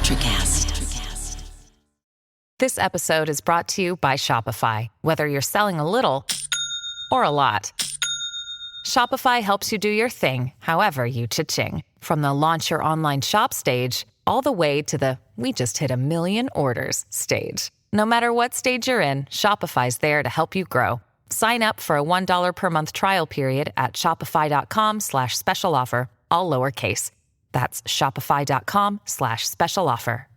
Electricast. This episode is brought to you by Shopify. Whether you're selling a little or a lot, Shopify helps you do your thing, however you cha-ching. From the launch your online shop stage, all the way to the we just hit 1 million orders stage. No matter what stage you're in, Shopify's there to help you grow. Sign up for a $1 per month trial period at shopify.com/special offer, all lowercase. That's shopify.com/special offer.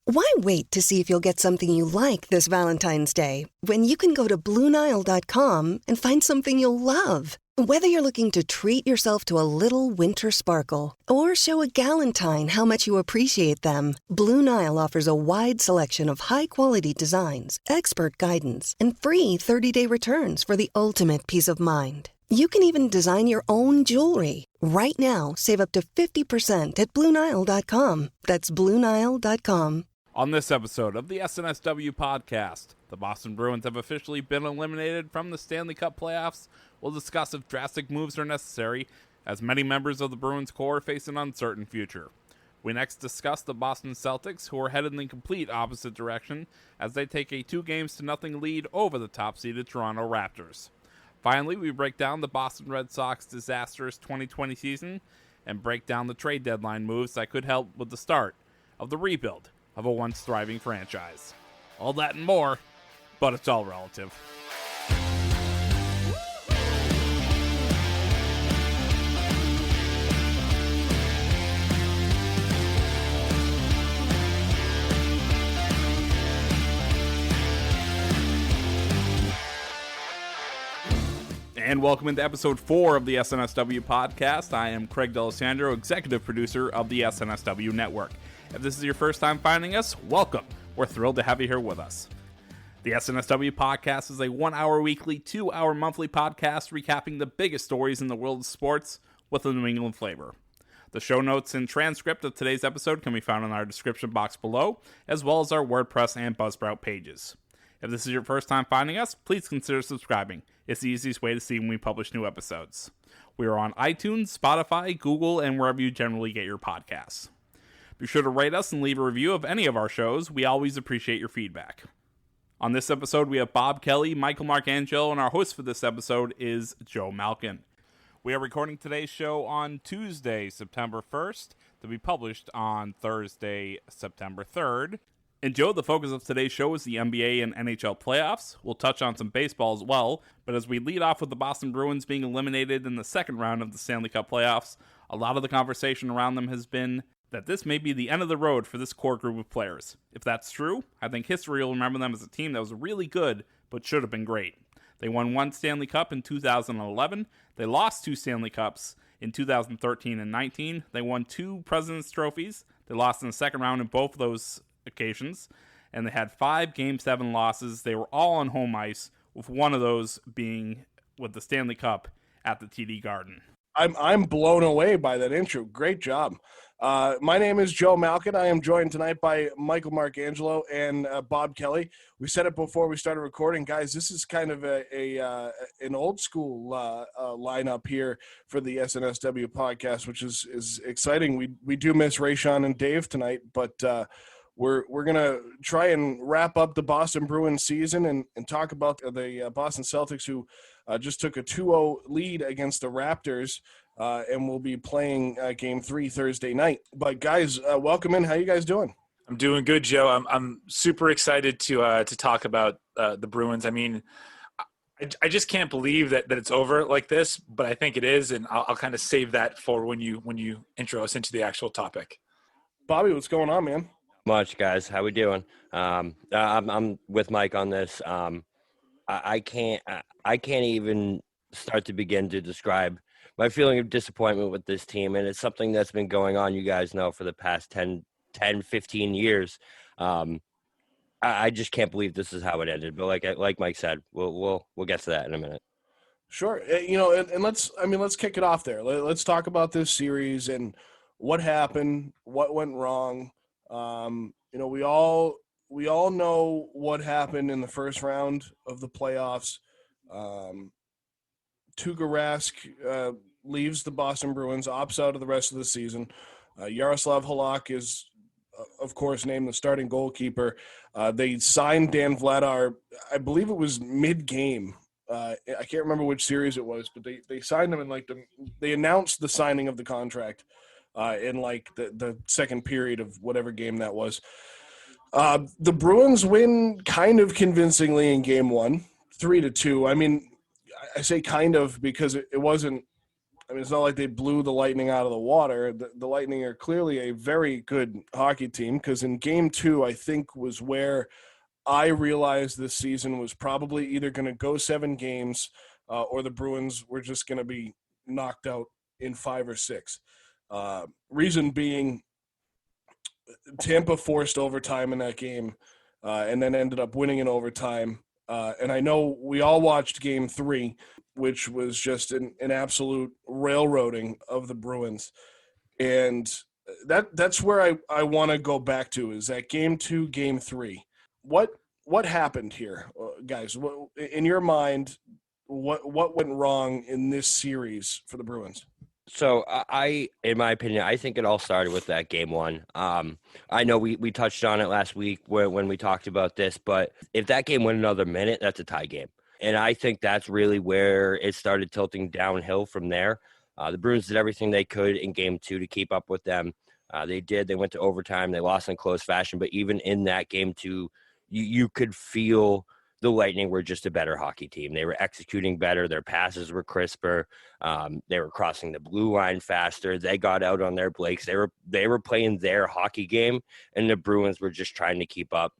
Why wait to see if you'll get something you like this Valentine's Day when you can go to BlueNile.com and find something you'll love? Whether you're looking to treat yourself to a little winter sparkle or show a galentine how much you appreciate them, Blue Nile offers a wide selection of high-quality designs, expert guidance, and free 30-day returns for the ultimate peace of mind. You can even design your own jewelry. Right now, save up to 50% at BlueNile.com. That's BlueNile.com. On this episode of the SNSW podcast, the Boston Bruins have officially been eliminated from the Stanley Cup Playoffs. We'll discuss if drastic moves are necessary, as many members of the Bruins core face an uncertain future. We next discuss the Boston Celtics, who are headed in the complete opposite direction as they take a 2-0 lead over the top-seeded Toronto Raptors. Finally, we break down the Boston Red Sox disastrous 2020 season and break down the trade deadline moves that could help with the start of the rebuild of a once thriving franchise. All that and more, but it's all relative. And welcome into episode 4 of the SNSW podcast. I am Craig D'Alessandro, executive producer of the SNSW network. If this is your first time finding us, welcome. We're thrilled to have you here with us. The SNSW podcast is a 1-hour weekly, 2-hour monthly podcast recapping the biggest stories in the world of sports with a New England flavor. The show notes and transcript of today's episode can be found in our description box below, as well as our WordPress and Buzzsprout pages. If this is your first time finding us, please consider subscribing. It's the easiest way to see when we publish new episodes. We are on iTunes, Spotify, Google, and wherever you generally get your podcasts. Be sure to rate us and leave a review of any of our shows. We always appreciate your feedback. On this episode, we have Bob Kelly, Michael Marcangelo, and our host for this episode is Joe Malkin. We are recording today's show on Tuesday, September 1st, to be published on Thursday, September 3rd. And Joe, the focus of today's show is the NBA and NHL playoffs. We'll touch on some baseball as well, but as we lead off with the Boston Bruins being eliminated in the second round of the Stanley Cup playoffs, a lot of the conversation around them has been that this may be the end of the road for this core group of players. If that's true, I think history will remember them as a team that was really good, but should have been great. They won 1 Stanley Cup in 2011. They lost 2 Stanley Cups in 2013 and 19. They won 2 President's Trophies. They lost in the second round in both of those occasions, and they had 5 Game 7 losses. They were all on home ice, with one of those being with the Stanley Cup at the TD Garden. I'm blown away by that intro. Great job. My name is Joe Malkin. I am joined tonight by Michael Marcangelo and Bob Kelly. We said it before we started recording, guys. This is kind of an old school lineup here for the SNSW podcast, which is exciting. We do miss Rayshon and Dave tonight, but we're gonna try and wrap up the Boston Bruins season and talk about the Boston Celtics, who just took a 2-0 lead against the Raptors, and will be playing Game 3 Thursday night. But guys, welcome in. How you guys doing? I'm doing good, Joe. I'm super excited to talk about the Bruins. I mean, I just can't believe that it's over like this, but I think it is, and I'll kind of save that for when you intro us into the actual topic. Bobby, what's going on, man? Much, guys. How we doing? I'm with Mike on this. I can't even start to begin to describe my feeling of disappointment with this team, and it's something that's been going on, you guys know, for the past 10, 15 years. I just can't believe this is how it ended. But like Mike said, we'll get to that in a minute. Sure. And let's kick it off there. Let's talk about this series and what happened, what went wrong. We all know what happened in the first round of the playoffs. Tuukka Rask leaves the Boston Bruins, opts out of the rest of the season. Jaroslav Halák is of course, named the starting goalkeeper. They signed Dan Vladar, I believe it was mid-game. I can't remember which series it was, but they signed him in they announced the signing of the contract in the second period of whatever game that was. The Bruins win kind of convincingly in game one, 3-2. I mean, I say kind of because it wasn't. I mean, it's not like they blew the Lightning out of the water. The Lightning are clearly a very good hockey team, because in game two, I think, was where I realized this season was probably either going to go 7 games or the Bruins were just going to be knocked out in 5 or 6. Reason being, Tampa forced overtime in that game and then ended up winning in overtime. And I know we all watched game 3, which was just an absolute railroading of the Bruins. And that's where I want to go back to, is that game 2, game 3. What happened here, guys? In your mind, what went wrong in this series for the Bruins? So in my opinion, I think it all started with that game 1. I know we touched on it last week when we talked about this, but if that game went another minute, that's a tie game. And I think that's really where it started tilting downhill from there. The Bruins did everything they could in game 2 to keep up with them. They did. They went to overtime. They lost in close fashion. But even in that game 2, you could feel the Lightning were just a better hockey team. They were executing better. Their passes were crisper. They were crossing the blue line faster. They got out on their breaks. They were playing their hockey game, and the Bruins were just trying to keep up.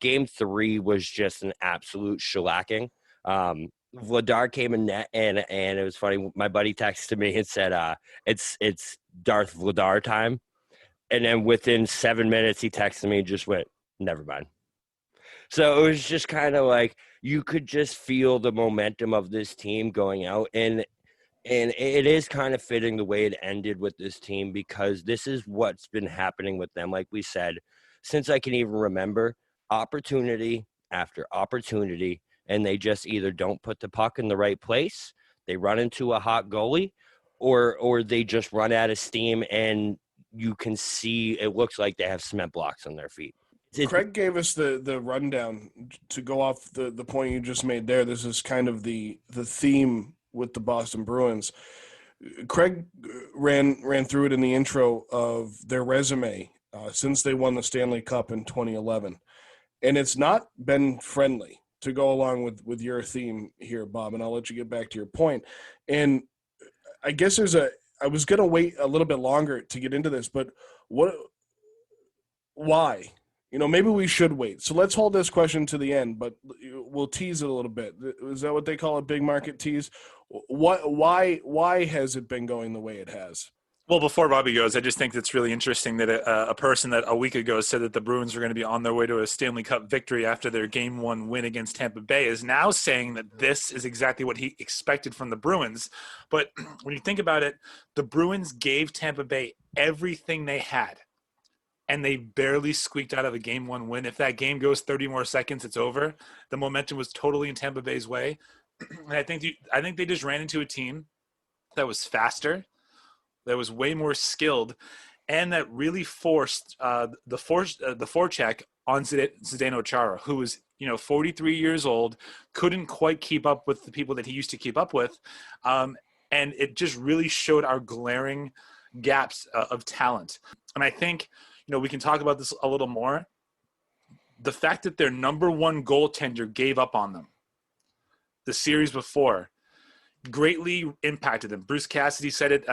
Game 3 was just an absolute shellacking. Vladar came in net, and it was funny. My buddy texted me and said, "It's Darth Vladar time," and then within 7 minutes, he texted me and just went, "Never mind." So it was just kind of like you could just feel the momentum of this team going out, and it is kind of fitting the way it ended with this team, because this is what's been happening with them. Like we said, since I can even remember, opportunity after opportunity, and they just either don't put the puck in the right place, they run into a hot goalie, or they just run out of steam, and you can see it looks like they have cement blocks on their feet. Craig gave us the rundown to go off the point you just made there. This is kind of the theme with the Boston Bruins. Craig ran through it in the intro of their resume since they won the Stanley Cup in 2011. And it's not been friendly, to go along with your theme here, Bob, and I'll let you get back to your point. And I guess I was going to wait a little bit longer to get into this, but why? Maybe we should wait. So let's hold this question to the end, but we'll tease it a little bit. Is that what they call a big market tease? Why has it been going the way it has? Well, before Bobby goes, I just think it's really interesting that a person that a week ago said that the Bruins were going to be on their way to a Stanley Cup victory after their Game 1 win against Tampa Bay is now saying that this is exactly what he expected from the Bruins. But when you think about it, the Bruins gave Tampa Bay everything they had, and they barely squeaked out of a Game 1 win. If that game goes 30 more seconds, it's over. The momentum was totally in Tampa Bay's way. And I think they just ran into a team that was faster, that was way more skilled, and that really forced the forecheck on Zdeno Chara, who was 43 years old, couldn't quite keep up with the people that he used to keep up with, and it just really showed our glaring gaps of talent. And I think we can talk about this a little more. The fact that their number 1 goaltender gave up on them the series before greatly impacted them. Bruce Cassidy said it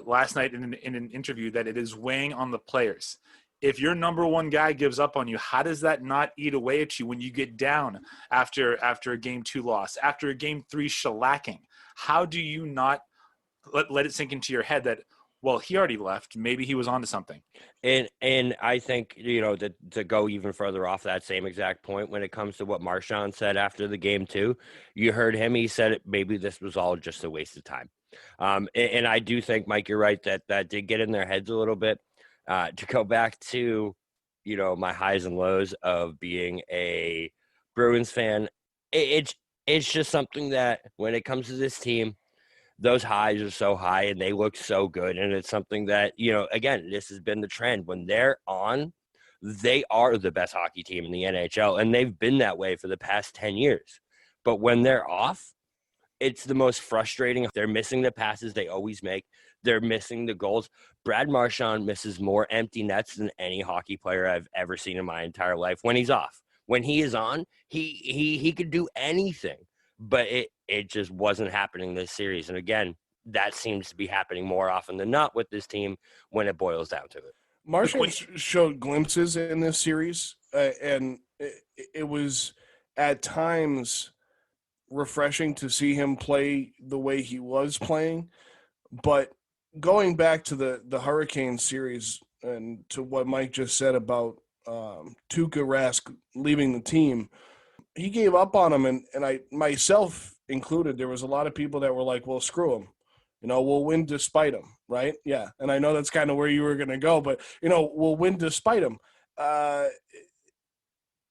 last night in an interview that it is weighing on the players. If your number 1 guy gives up on you, how does that not eat away at you when you get down after a Game 2 loss, after a Game 3 shellacking? How do you not let it sink into your head that, well, he already left, maybe he was onto something? And I think, to go even further off that same exact point, when it comes to what Marchand said after the Game 2, you heard him, he said maybe this was all just a waste of time. And I do think, Mike, you're right, that did get in their heads a little bit. To go back to, my highs and lows of being a Bruins fan, it's just something that when it comes to this team, those highs are so high and they look so good. And it's something that, again, this has been the trend. When they're on, they are the best hockey team in the NHL, and they've been that way for the past 10 years. But when they're off, it's the most frustrating. They're missing the passes they always make. They're missing the goals. Brad Marchand misses more empty nets than any hockey player I've ever seen in my entire life when he's off. When he is on, he could do anything, but it just wasn't happening this series. And again, that seems to be happening more often than not with this team when it boils down to it. Marchand showed glimpses in this series, and it was at times refreshing to see him play the way he was playing. But going back to the Hurricane series and to what Mike just said about Tuukka Rask leaving the team, he gave up on him, and I, myself included, there was a lot of people that were like, well, screw him. We'll win despite him, right? Yeah, and I know that's kind of where you were going to go, but, we'll win despite him.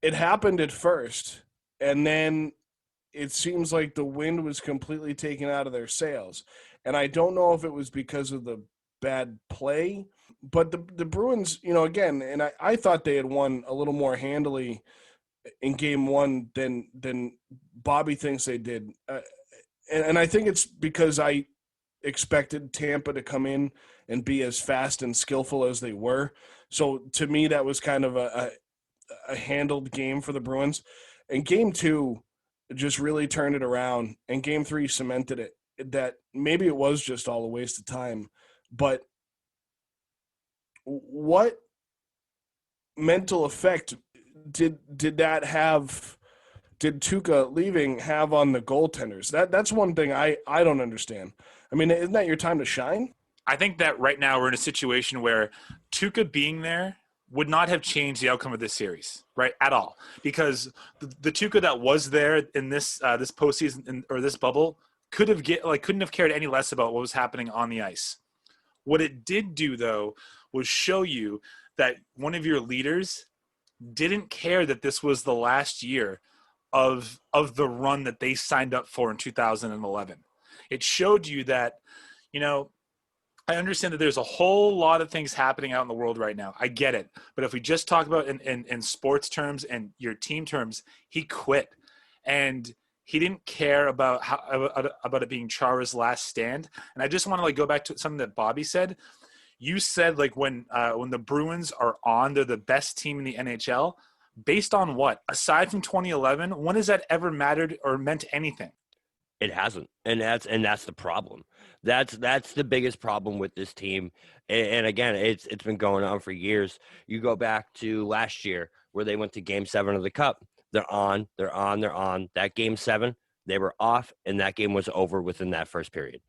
It happened at first, and then it seems like the wind was completely taken out of their sails. And I don't know if it was because of the bad play, but the Bruins, again, and I thought they had won a little more handily in game one than Bobby thinks they did. And I think it's because I expected Tampa to come in and be as fast and skillful as they were. So to me, that was kind of a handled game for the Bruins. And game two just really turned it around, and game three cemented it, that maybe it was just all a waste of time. But what mental effect did that have, did Tuukka leaving have on the goaltenders? That's one thing I don't understand. I mean, isn't that your time to shine? I think that right now we're in a situation where Tuukka being there would not have changed the outcome of this series, right, at all. Because the Tuukka that was there in this this postseason or this bubble couldn't have cared any less about what was happening on the ice. What it did do, though, was show you that one of your leaders didn't care that this was the last year of the run that they signed up for in 2011. It showed you that, I understand that there's a whole lot of things happening out in the world right now. I get it. But if we just talk about in sports terms and your team terms, he quit. And he didn't care about about it being Chara's last stand. And I just want to go back to something that Bobby said. You said when the Bruins are on, they're the best team in the NHL. Based on what? Aside from 2011, when has that ever mattered or meant anything? It hasn't, and that's the problem. That's the biggest problem with this team. And again, it's been going on for years. You go back to last year where they went to Game 7 of the Cup. They're on. That Game 7, they were off, and that game was over within that first period.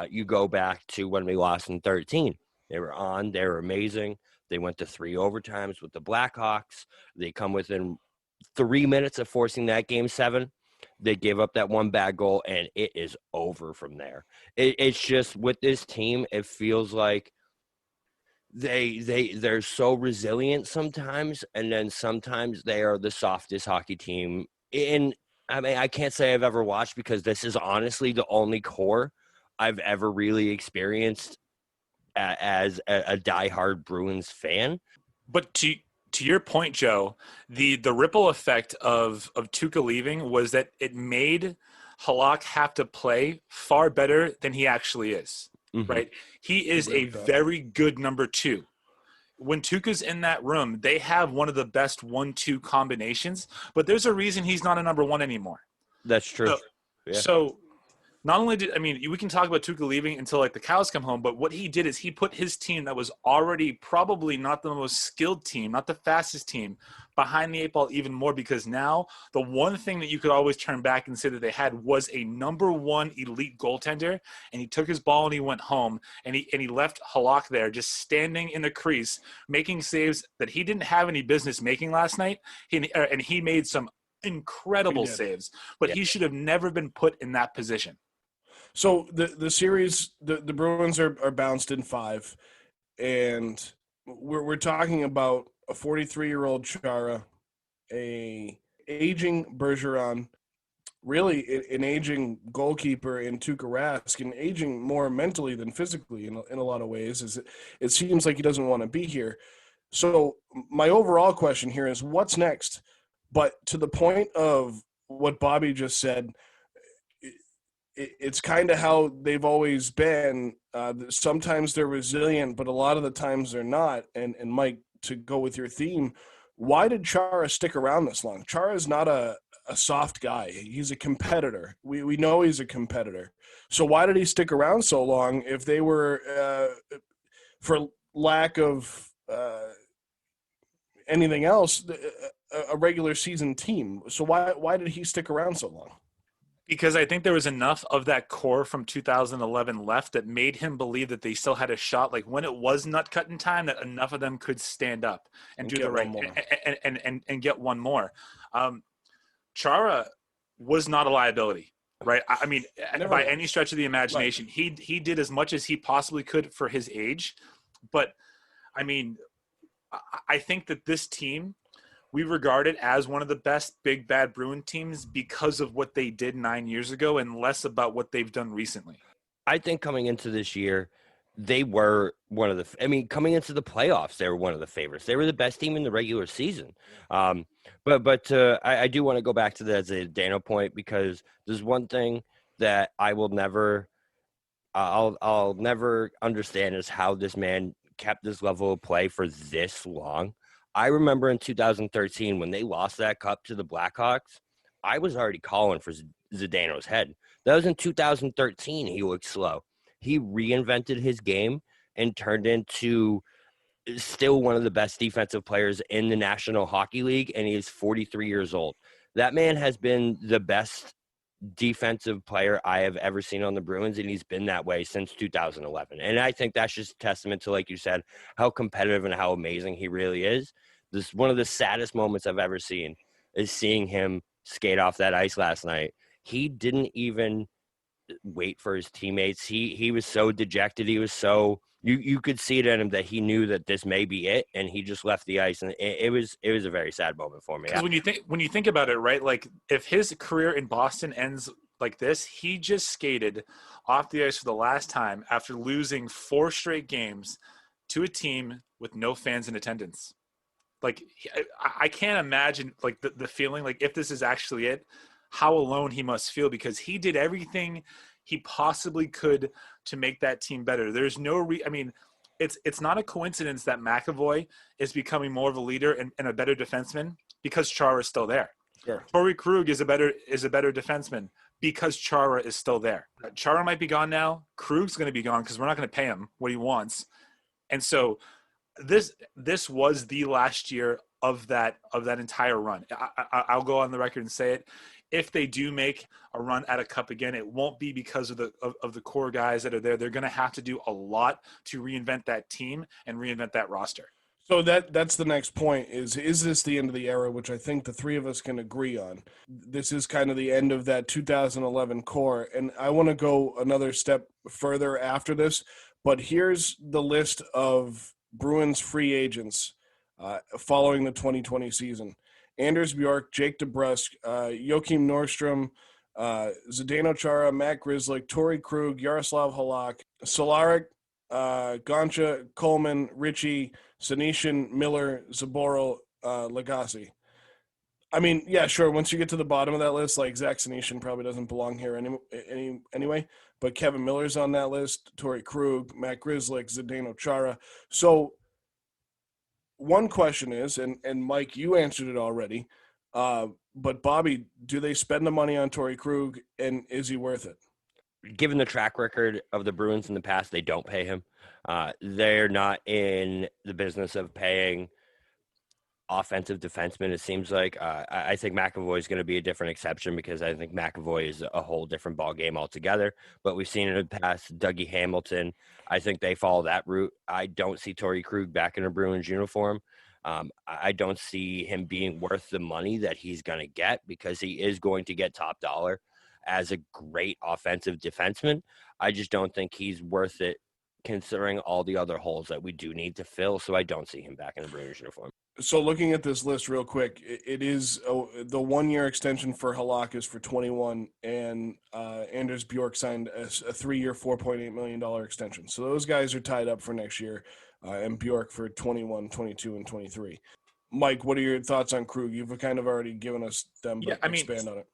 You go back to when we lost in 13. They were on. They were amazing. They went to 3 overtimes with the Blackhawks. They come within 3 minutes of forcing that Game 7. They gave up that one bad goal, and it is over from there. It's just with this team, it feels like they're so resilient sometimes, and then sometimes they are the softest hockey team. And I mean, I can't say I've ever watched, because this is honestly the only core I've ever really experienced as a diehard Bruins fan. But to your point, Joe, the ripple effect of Tuukka leaving was that it made Halák have to play far better than he actually is, right? He is a very good number 2. When Tuukka's in that room, they have one of the best 1-2 combinations, but there's a reason he's not a number 1 anymore. That's true. So not only we can talk about Tuukka leaving until the cows come home, but what he did is he put his team that was already probably not the most skilled team, not the fastest team, behind the 8 ball even more, because now the one thing that you could always turn back and say that they had was a number 1 elite goaltender, and he took his ball and he went home, and he left Halák there just standing in the crease, making saves that he didn't have any business making last night, and he made some incredible saves, but he should have never been put in that position. So the series, the Bruins are bounced in 5, and we're talking about a 43-year-old Chara, a aging Bergeron, really an aging goalkeeper in Tuukka Rask, and aging more mentally than physically in a lot of ways. It seems like he doesn't want to be here. So my overall question here is what's next? But to the point of what Bobby just said, it's kind of how they've always been. Sometimes they're resilient, but a lot of the times they're not. And Mike, to go with your theme, why did Chara stick around this long? Chara is not a soft guy. He's a competitor. We know he's a competitor. So why did he stick around so long if they were, for lack of anything else, a regular season team? So why did he stick around so long? Because I think there was enough of that core from 2011 left that made him believe that they still had a shot. Like when it was nut cutting time, that enough of them could stand up and do the right and get one more. Chara was not a liability, right? I mean, by any stretch of the imagination, right. He did as much as he possibly could for his age. But I mean, I think that this team, we regard it as one of the best big bad Bruin teams because of what they did 9 years ago and less about what they've done recently. I think coming into this year, they were one of the – coming into the playoffs, they were one of the favorites. They were the best team in the regular season. But I do want to go back to the Zdeno point because there's one thing that I will never I'll never understand is how this man kept this level of play for this long. I remember in 2013 when they lost that cup to the Blackhawks, I was already calling for Zdeno's head. That was in 2013. He looked slow. He reinvented his game and turned into still one of the best defensive players in the National Hockey League, and he is 43 years old. That man has been the best defensive player I have ever seen on the Bruins, and he's been that way since 2011. And I think that's just a testament to, like you said, how competitive and how amazing he really is. This one of the saddest moments I've ever seen is seeing him skate off that ice last night. He didn't even wait for his teammates. He was so dejected. He was so you could see it in him that he knew that this may be it, and he just left the ice. And it was a very sad moment for me. Because when you think about it, right, like if his career in Boston ends like this, he just skated off the ice for the last time after losing 4 straight games to a team with no fans in attendance. Like I can't imagine like the feeling like if this is actually it, how alone he must feel because he did everything he possibly could to make that team better. There's no it's not a coincidence that McAvoy is becoming more of a leader and a better defenseman because Chara is still there. Sure. Torey Krug is a better defenseman because Chara is still there. Chara might be gone now. Krug's going to be gone because we're not going to pay him what he wants. And so this was the last year of that entire run. I'll go on the record and say it. If they do make a run at a cup again, it won't be because of the core guys that are there. They're going to have to do a lot to reinvent that team and reinvent that roster. So that's the next point is this the end of the era, which I think the three of us can agree on. This is kind of the end of that 2011 core. And I want to go another step further after this, but here's the list of Bruins free agents following the 2020 season. Anders Bjork, Jake DeBrusk, Joachim Nordstrom, Zdeno Chara, Matt Grzelcyk, Torey Krug, Jaroslav Halák, Solaric, Goncha, Coleman, Ritchie, Senyshyn, Miller, Zaboro, Lagasse. I mean, yeah, sure. Once you get to the bottom of that list, like Zach Senyshyn probably doesn't belong here anyway, but Kevin Miller's on that list, Torey Krug, Matt Grzelcyk, Zdeno Chara. So one question is, and Mike, you answered it already, but Bobby, do they spend the money on Torey Krug, and is he worth it? Given the track record of the Bruins in the past, they don't pay him. They're not in the business of paying offensive defensemen, it seems like. I think McAvoy is going to be a different exception because I think McAvoy is a whole different ball game altogether. But we've seen in the past, Dougie Hamilton, I think they follow that route. I don't see Torey Krug back in a Bruins uniform. I don't see him being worth the money that he's going to get because he is going to get top dollar as a great offensive defenseman. I just don't think he's worth it considering all the other holes that we do need to fill. So I don't see him back in a Bruins uniform. So looking at this list real quick, it is the 1-year extension for Halák is for 21, and Anders Bjork signed a 3-year, $4.8 million extension. So those guys are tied up for next year. and Bjork for 21, 22, and 23. Mike, what are your thoughts on Krug? You've kind of already given us them, but expand on it.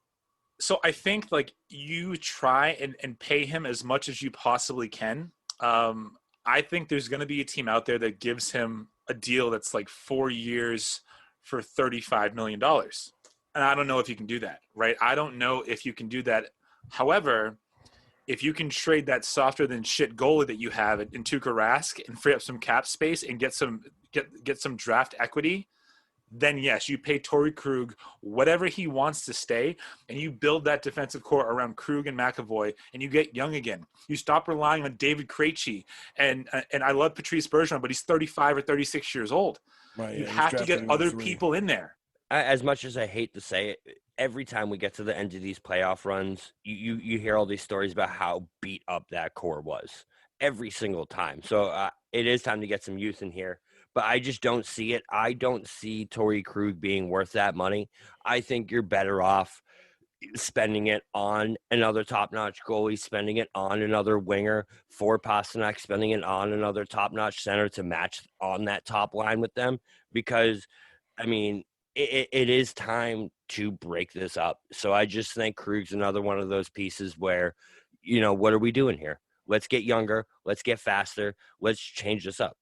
So I think like you try and pay him as much as you possibly can. I think there's going to be a team out there that gives him a deal that's like 4 years for $35 million. And I don't know if you can do that, right? I don't know if you can do that. However, if you can trade that softer than shit goalie that you have in Tuukka Rask and free up some cap space and get some draft equity, then yes, you pay Torey Krug whatever he wants to stay, and you build that defensive core around Krug and McAvoy, and you get young again. You stop relying on David Krejci, and I love Patrice Bergeron, but he's 35 or 36 years old. Right, you have to get other people in there. As much as I hate to say it, every time we get to the end of these playoff runs, you hear all these stories about how beat up that core was every single time. So it is time to get some youth in here. But I just don't see it. I don't see Torey Krug being worth that money. I think you're better off spending it on another top-notch goalie, spending it on another winger for Pastrnak, spending it on another top-notch center to match on that top line with them. Because, I mean, it is time to break this up. So I just think Krug's another one of those pieces where, what are we doing here? Let's get younger. Let's get faster. Let's change this up.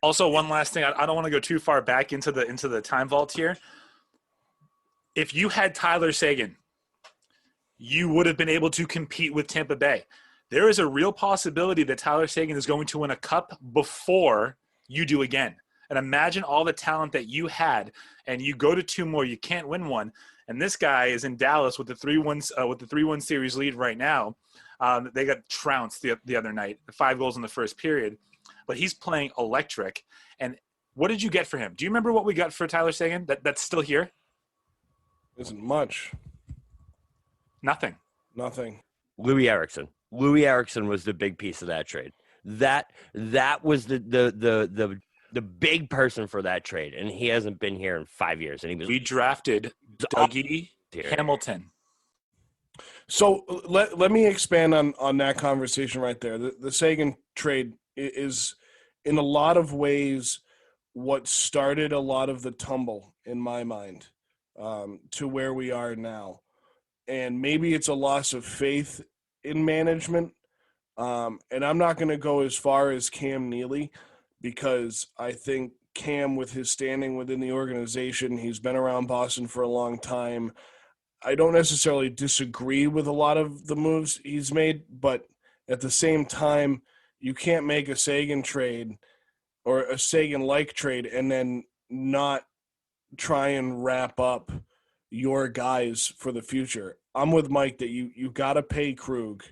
Also, one last thing. I don't want to go too far back into the time vault here. If you had Tyler Seguin, you would have been able to compete with Tampa Bay. There is a real possibility that Tyler Seguin is going to win a cup before you do again. And imagine all the talent that you had, and you go to 2 more, you can't win one. And this guy is in Dallas with the 3-1 series lead right now. They got trounced the other night, 5 goals in the first period. But he's playing electric. And what did you get for him? Do you remember what we got for Tyler Seguin that's still here? Isn't much. Nothing. Louis Eriksson. Louis Eriksson was the big piece of that trade. That was the big person for that trade, and he hasn't been here in 5 years. And we drafted Dougie Hamilton. So let me expand on that conversation right there. The Seguin trade is in a lot of ways what started a lot of the tumble in my mind to where we are now. And maybe it's a loss of faith in management. And I'm not going to go as far as Cam Neely, because I think Cam, with his standing within the organization, he's been around Boston for a long time. I don't necessarily disagree with a lot of the moves he's made, but at the same time, you can't make a Seguin trade or a Seguin-like trade and then not try and wrap up your guys for the future. I'm with Mike that you got to pay Krug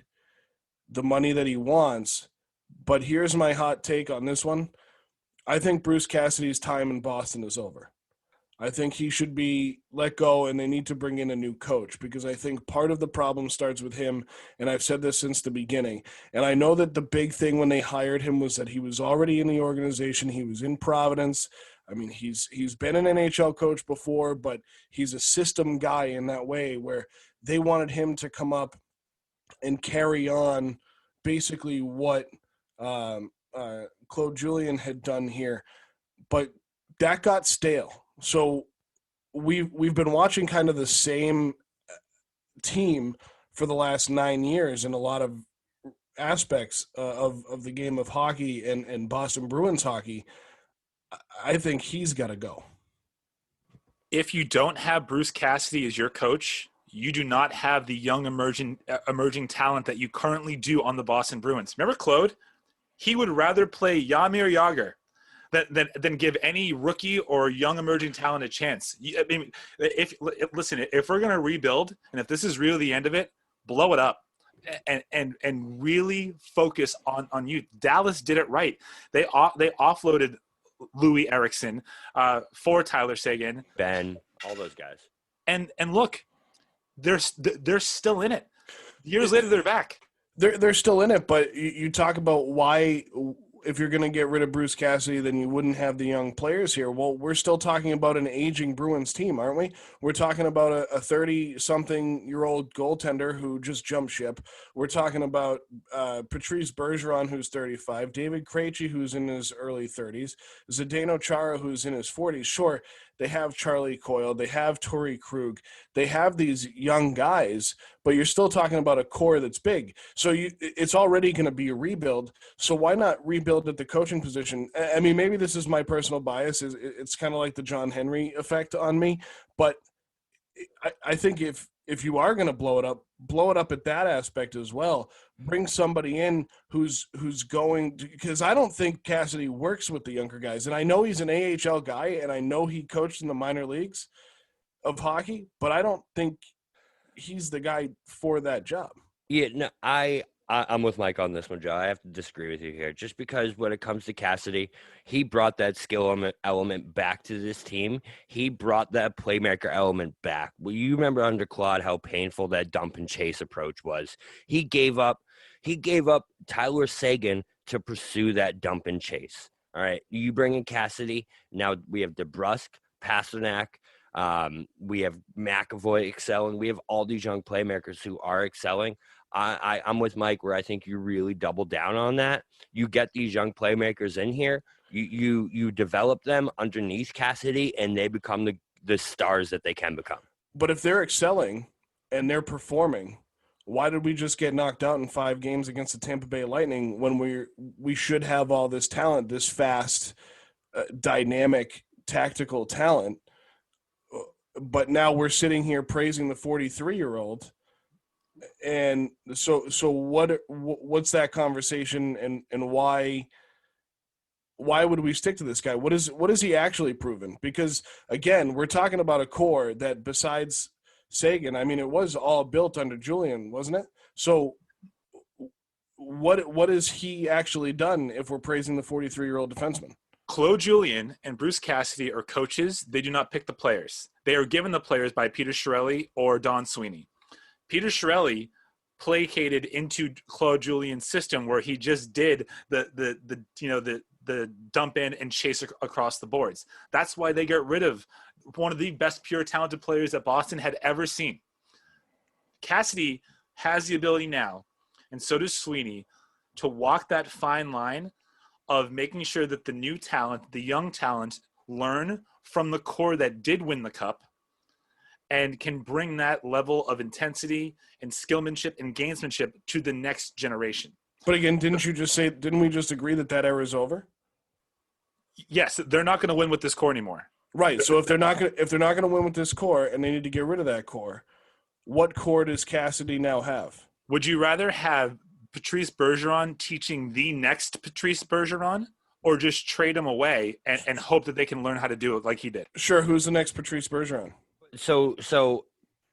the money that he wants, but here's my hot take on this one. I think Bruce Cassidy's time in Boston is over. I think he should be let go, and they need to bring in a new coach, because I think part of the problem starts with him, and I've said this since the beginning. And I know that the big thing when they hired him was that he was already in the organization. He was in Providence. I mean, he's been an NHL coach before, but he's a system guy in that way where they wanted him to come up and carry on basically what Claude Julien had done here. But that got stale. So we've been watching kind of the same team for the last 9 years in a lot of aspects of the game of hockey and Boston Bruins hockey. I think he's got to go. If you don't have Bruce Cassidy as your coach, you do not have the young emerging talent that you currently do on the Boston Bruins. Remember Claude? He would rather play Jaromir Jagr than give any rookie or young emerging talent a chance. I mean, if we're going to rebuild, and if this is really the end of it, blow it up and really focus on youth. Dallas did it right. They offloaded Louis Eriksson for Tyler Seguin, Ben, all those guys. And look, they're still in it. Years later, they're back. They're still in it, but you talk about why if you're going to get rid of Bruce Cassidy, then you wouldn't have the young players here. Well, we're still talking about an aging Bruins team, aren't we? We're talking about a 30-something-year-old goaltender who just jumped ship. We're talking about Patrice Bergeron, who's 35, David Krejci, who's in his early 30s, Zdeno Chara, who's in his 40s. Sure, they have Charlie Coyle, they have Torey Krug, they have these young guys, but you're still talking about a core that's big. So it's already going to be a rebuild. So why not rebuild at the coaching position? I mean, maybe this is my personal bias. It's kind of like the John Henry effect on me. But I think if you are going to blow it up at that aspect as well. Bring somebody in who's going – because I don't think Cassidy works with the younger guys. And I know he's an AHL guy, and I know he coached in the minor leagues of hockey, but I don't think he's the guy for that job. Yeah, no, I'm with Mike on this one, Joe. I have to disagree with you here. Just because when it comes to Cassidy, he brought that skill element back to this team. He brought that playmaker element back. Well, you remember under Claude how painful that dump and chase approach was. He gave up Tyler Seguin to pursue that dump and chase. All right, you bring in Cassidy. Now we have DeBrusk, Pastrnak. We have McAvoy excelling. We have all these young playmakers who are excelling. I'm with Mike where I think you really double down on that. You get these young playmakers in here. You develop them underneath Cassidy, and they become the stars that they can become. But if they're excelling and they're performing, why did we just get knocked out in 5 games against the Tampa Bay Lightning when we should have all this talent, this fast, dynamic, tactical talent? But now we're sitting here praising the 43-year-old. And so what's that conversation, and why would we stick to this guy? What is he actually proven? Because again, we're talking about a core that besides Seguin, I mean, it was all built under Julian, wasn't it? So what has he actually done if we're praising the 43-year-old defenseman? Claude Julien and Bruce Cassidy are coaches. They do not pick the players. They are given the players by Peter Chiarelli or Don Sweeney. Peter Chiarelli placated into Claude Julien's system where he just did the dump in and chase across the boards. That's why they got rid of one of the best pure talented players that Boston had ever seen. Cassidy has the ability now, and so does Sweeney, to walk that fine line of making sure that the new talent, the young talent, learn from the core that did win the cup and can bring that level of intensity and skillmanship and gamesmanship to the next generation. But again, didn't we just agree that era is over? Yes, they're not going to win with this core anymore. Right. So if they're not going to win with this core and they need to get rid of that core, what core does Cassidy now have? Would you rather have Patrice Bergeron teaching the next Patrice Bergeron, or just trade him away and hope that they can learn how to do it like he did? Sure. Who's the next Patrice Bergeron? So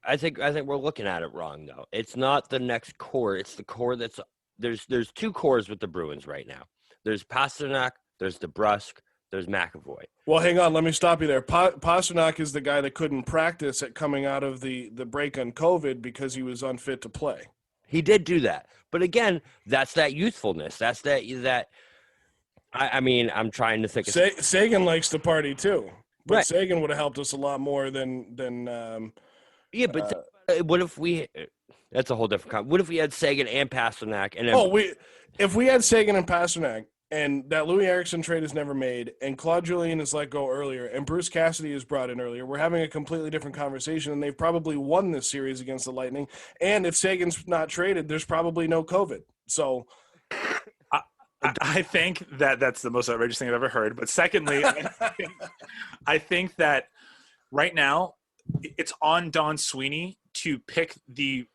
I think we're looking at it wrong, though. It's not the next core. It's the core that's there's 2 cores with the Bruins right now. There's Pastrnak, there's DeBrusk, there's McAvoy. Well, hang on. Let me stop you there. Pastrnak is the guy that couldn't practice at coming out of the break on COVID because he was unfit to play. He did do that. But again, that's that youthfulness. That's that I mean, I'm trying to think. Seguin likes to party too. But right. Seguin would have helped us a lot more than yeah, but what if we – that's a whole different – what if we had Seguin and Pastrnak? And then, if we had Seguin and Pastrnak and that Louis Eriksson trade is never made and Claude Julien is let go earlier and Bruce Cassidy is brought in earlier, we're having a completely different conversation, and they've probably won this series against the Lightning. And if Seguin's not traded, there's probably no COVID. So – I think that's the most outrageous thing I've ever heard. But secondly, I think that right now it's on Don Sweeney to pick the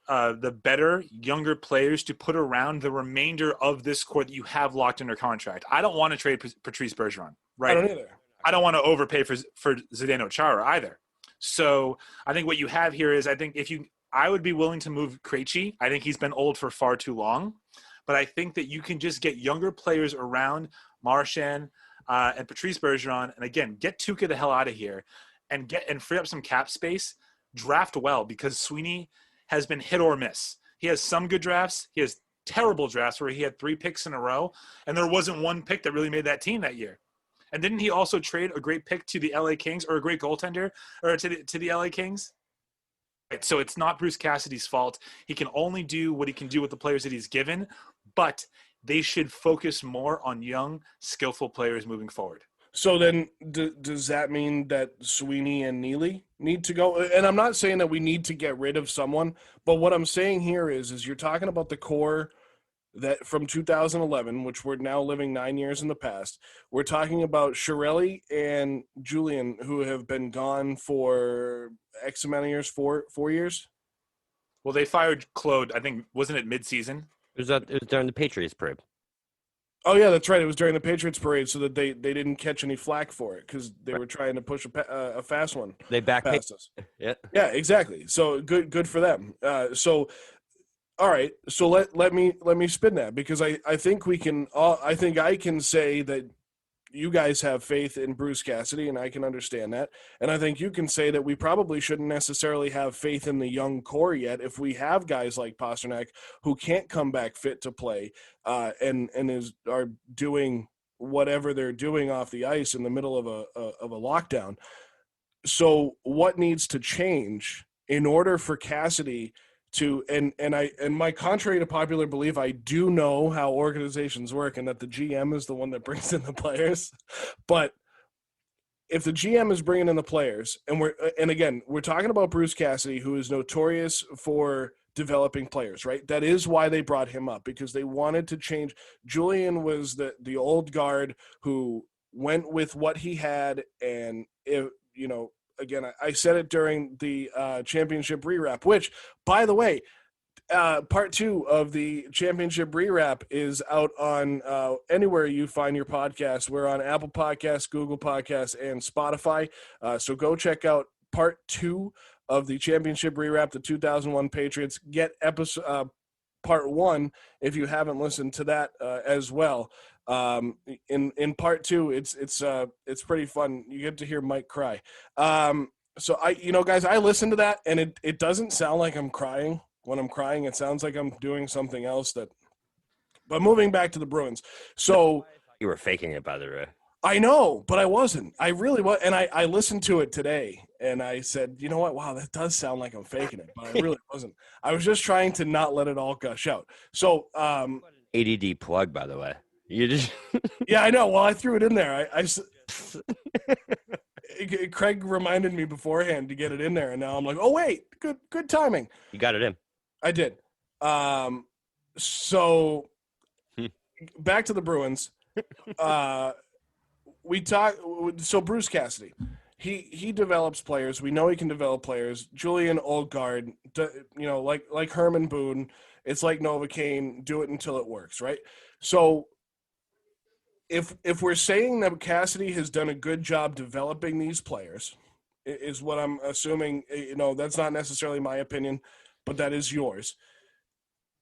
better, younger players to put around the remainder of this core that you have locked under contract. I don't want to trade Patrice Bergeron, right? I don't either. I don't want to overpay for Zdeno Chara either. So I think what you have here is I would be willing to move Krejci. I think he's been old for far too long. But I think that you can just get younger players around Marchand and Patrice Bergeron, and again, get Tuukka the hell out of here, and free up some cap space. Draft well, because Sweeney has been hit or miss. He has some good drafts. He has terrible drafts where he had 3 picks in a row, and there wasn't one pick that really made that team that year. And didn't he also trade a great pick to the LA Kings, or a great goaltender, or to the LA Kings? Right, so it's not Bruce Cassidy's fault. He can only do what he can do with the players that he's given, but they should focus more on young, skillful players moving forward. So then does that mean that Sweeney and Neely need to go? And I'm not saying that we need to get rid of someone, but what I'm saying here is you're talking about the core that from 2011, which we're now living 9 years in the past. We're talking about Chiarelli and Julian, who have been gone for X amount of years, 4 years. Well, they fired Claude, I think, wasn't it mid-season? It was during the Patriots parade. Oh, yeah, that's right. It was during the Patriots parade so that they didn't catch any flack for it because they were trying to push a fast one. They backed us. Yeah. Yeah, exactly. So good for them. All right. So let me spin that because I think we can. I think I can say that you guys have faith in Bruce Cassidy, and I can understand that. And I think you can say that we probably shouldn't necessarily have faith in the young core yet if we have guys like Pastrnak who can't come back fit to play and are doing whatever they're doing off the ice in the middle of a lockdown. So what needs to change in order for Cassidy to and my contrary to popular belief, I do know how organizations work and that the GM is the one that brings in the players. But if the GM is bringing in the players, and again, we're talking about Bruce Cassidy, who is notorious for developing players, right? That is why they brought him up, because they wanted to change. Julian was the old guard who went with what he had, and again, I said it during the championship ReWrap, which, by the way, part 2 of the championship ReWrap is out on anywhere you find your podcast. We're on Apple Podcasts, Google Podcasts, and Spotify. So go check out part 2 of the championship ReWrap, the 2001 Patriots. Get episode part 1 if you haven't listened to that as well. In part 2, it's pretty fun. You get to hear Mike cry. So guys, I listened to that and it doesn't sound like I'm crying. When I'm crying, it sounds like I'm doing something else but moving back to the Bruins. So You were faking it, by the way. I know, but I wasn't. I really was. And I listened to it today and I said, you know what? Wow, that does sound like I'm faking it, but I really wasn't. I was just trying to not let it all gush out. So, ADD plug, by the way. You just yeah, I know. Well, I threw it in there. Craig reminded me beforehand to get it in there, and now I'm like, oh wait, good timing. You got it in. I did. So back to the Bruins. We talk. So Bruce Cassidy, he develops players. We know he can develop players. Julian Oldgaard, like Herman Boone. It's like Novocaine. Do it until it works, right? So. If we're saying that Cassidy has done a good job developing these players, is what I'm assuming, that's not necessarily my opinion, but that is yours.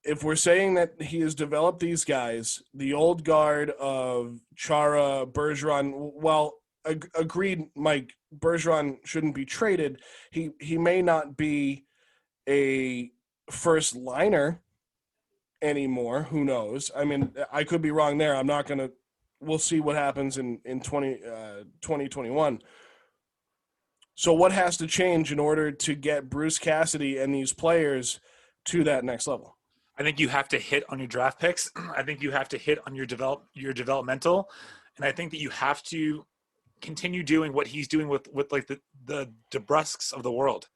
If we're saying that he has developed these guys, the old guard of Chara, Bergeron, well, agreed, Mike, Bergeron shouldn't be traded. He may not be a first liner anymore. Who knows? I mean, I could be wrong there. I'm not going to. We'll see what happens in 2021. So what has to change in order to get Bruce Cassidy and these players to that next level? I think you have to hit on your draft picks. I think you have to hit on your developmental. And I think that you have to continue doing what he's doing with like the DeBrusques of the world.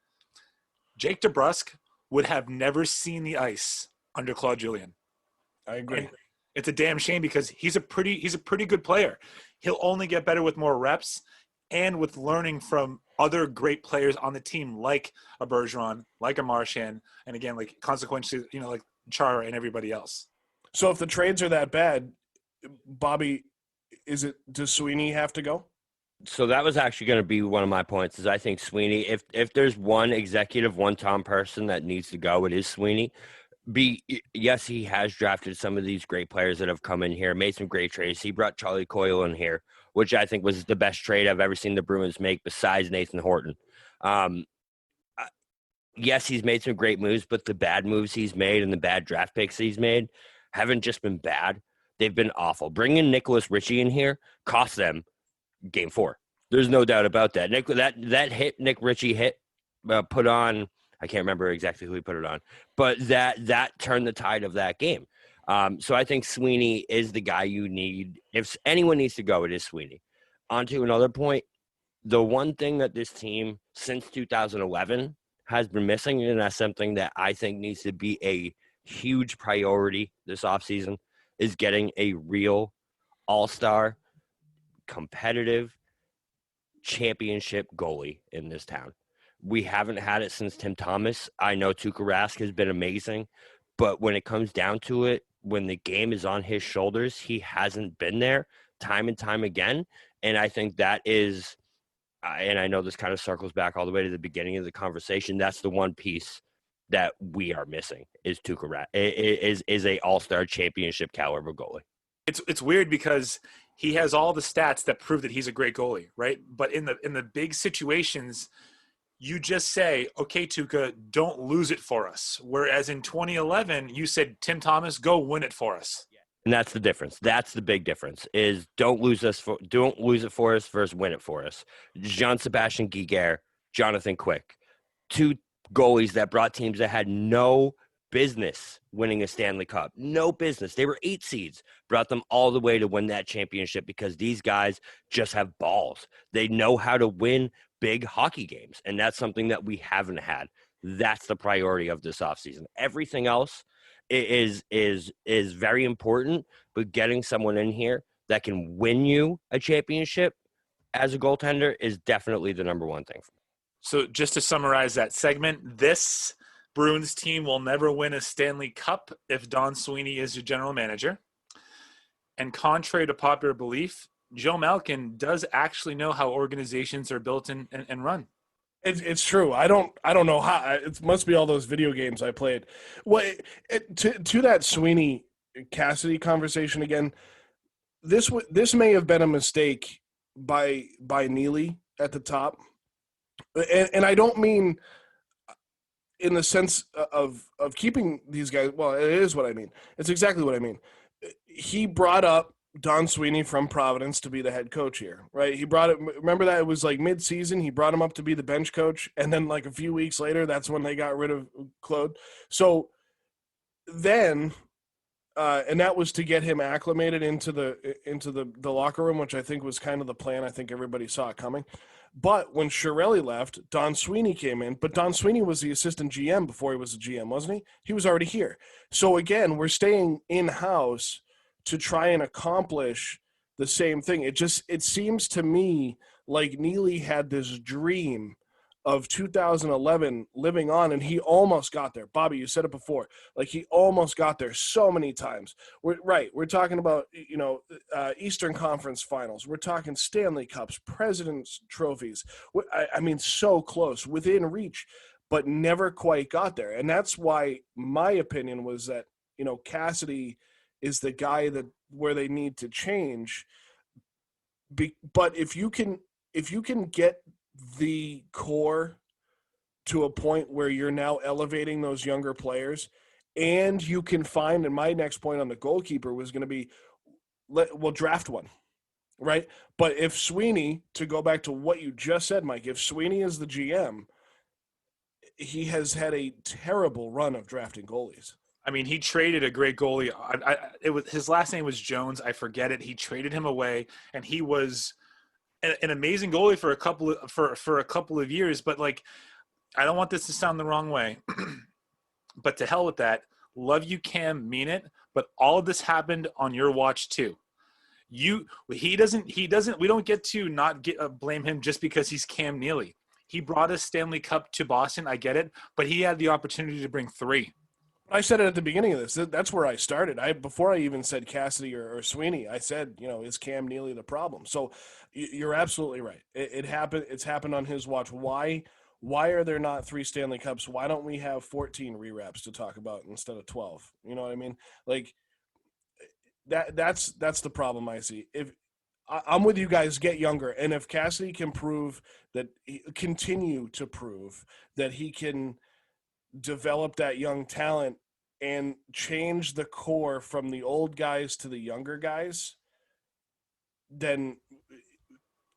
Jake DeBrusk would have never seen the ice under Claude Julien. I agree. And it's a damn shame because he's a pretty good player. He'll only get better with more reps and with learning from other great players on the team, like a Bergeron, like a Marchand, and again, like consequently, like Chara and everybody else. So if the trades are that bad, Bobby, does Sweeney have to go? So that was actually going to be one of my points. Is I think Sweeney, if there's one executive, one Tom person that needs to go, it is Sweeney. Yes, he has drafted some of these great players that have come in here, made some great trades. He brought Charlie Coyle in here, which I think was the best trade I've ever seen the Bruins make besides Nathan Horton. Yes, he's made some great moves, but the bad moves he's made and the bad draft picks he's made haven't just been bad. They've been awful. Bringing Nicholas Ritchie in here cost them Game 4. There's no doubt about that. Nick Ritchie hit put on. I can't remember exactly who he put it on, but that turned the tide of that game. So I think Sweeney is the guy you need. If anyone needs to go, it is Sweeney. On to another point. The one thing that this team since 2011 has been missing, and that's something that I think needs to be a huge priority this offseason, is getting a real all-star, competitive championship goalie in this town. We haven't had it since Tim Thomas. I know Tuukka Rask has been amazing, but when it comes down to it, when the game is on his shoulders, he hasn't been there time and time again. And I think that is, and I know this kind of circles back all the way to the beginning of the conversation, that's the one piece that we are missing is Tuukka Rask, is a all-star championship caliber goalie. It's weird because he has all the stats that prove that he's a great goalie, right? But in the big situations, you just say, okay, Tuukka, don't lose it for us. Whereas in 2011, you said, Tim Thomas, go win it for us. And that's the difference. That's the big difference is don't lose it for us versus win it for us. Jean-Sebastien Giguère, Jonathan Quick, two goalies that brought teams that had no business winning a Stanley Cup. No business. They were 8 seeds, brought them all the way to win that championship because these guys just have balls. They know how to win big hockey games, and that's something that we haven't had. That's the priority of this offseason. Everything else is very important, but getting someone in here that can win you a championship as a goaltender is definitely the number one thing for me. So just to summarize that segment, this Bruins team will never win a Stanley Cup if Don Sweeney is your general manager. And contrary to popular belief, Joe Malkin does actually know how organizations are built and run. It's true. I don't know how. It must be all those video games I played. Well, to that Sweeney Cassidy conversation again. This may have been a mistake by Neely at the top, and I don't mean in the sense of keeping these guys. Well, it is what I mean. It's exactly what I mean. He brought up Don Sweeney from Providence to be the head coach here, right? He brought it. Remember that it was like mid-season. He brought him up to be the bench coach, and then like a few weeks later, that's when they got rid of Claude. So then, and that was to get him acclimated into the locker room, which I think was kind of the plan. I think everybody saw it coming. But when Chiarelli left, Don Sweeney came in. But Don Sweeney was the assistant GM before he was a GM, wasn't he? He was already here. So again, we're staying in-house to try and accomplish the same thing. It seems to me like Neely had this dream of 2011 living on, and he almost got there. Bobby, you said it before. Like, he almost got there so many times. We're talking about, Eastern Conference Finals. We're talking Stanley Cups, President's Trophies. I mean, so close, within reach, but never quite got there. And that's why my opinion was that, Cassidy is the guy where they need to change. But if you can get the core to a point where you're now elevating those younger players, and you can find, and my next point on the goalkeeper was going to be, we'll draft one, right? But if Sweeney, to go back to what you just said, Mike, if Sweeney is the GM, he has had a terrible run of drafting goalies. I mean, he traded a great goalie. His last name was Jones. I forget it. He traded him away, and he was an amazing goalie for a couple of years. But like, I don't want this to sound the wrong way, but to hell with that. Love you, Cam, mean it. But all of this happened on your watch too. We don't get to blame him just because he's Cam Neely. He brought a Stanley Cup to Boston. I get it, but he had the opportunity to bring 3. I said it at the beginning of this. That's where I started. Before I even said Cassidy or Sweeney, I said, is Cam Neely the problem? So you're absolutely right. It happened. It's happened on his watch. Why are there not 3 Stanley Cups? Why don't we have 14 ReWraps to talk about instead of 12? You know what I mean? Like that's the problem I see. If I'm with you guys, get younger. And if Cassidy can continue to prove that he can develop that young talent and change the core from the old guys to the younger guys, then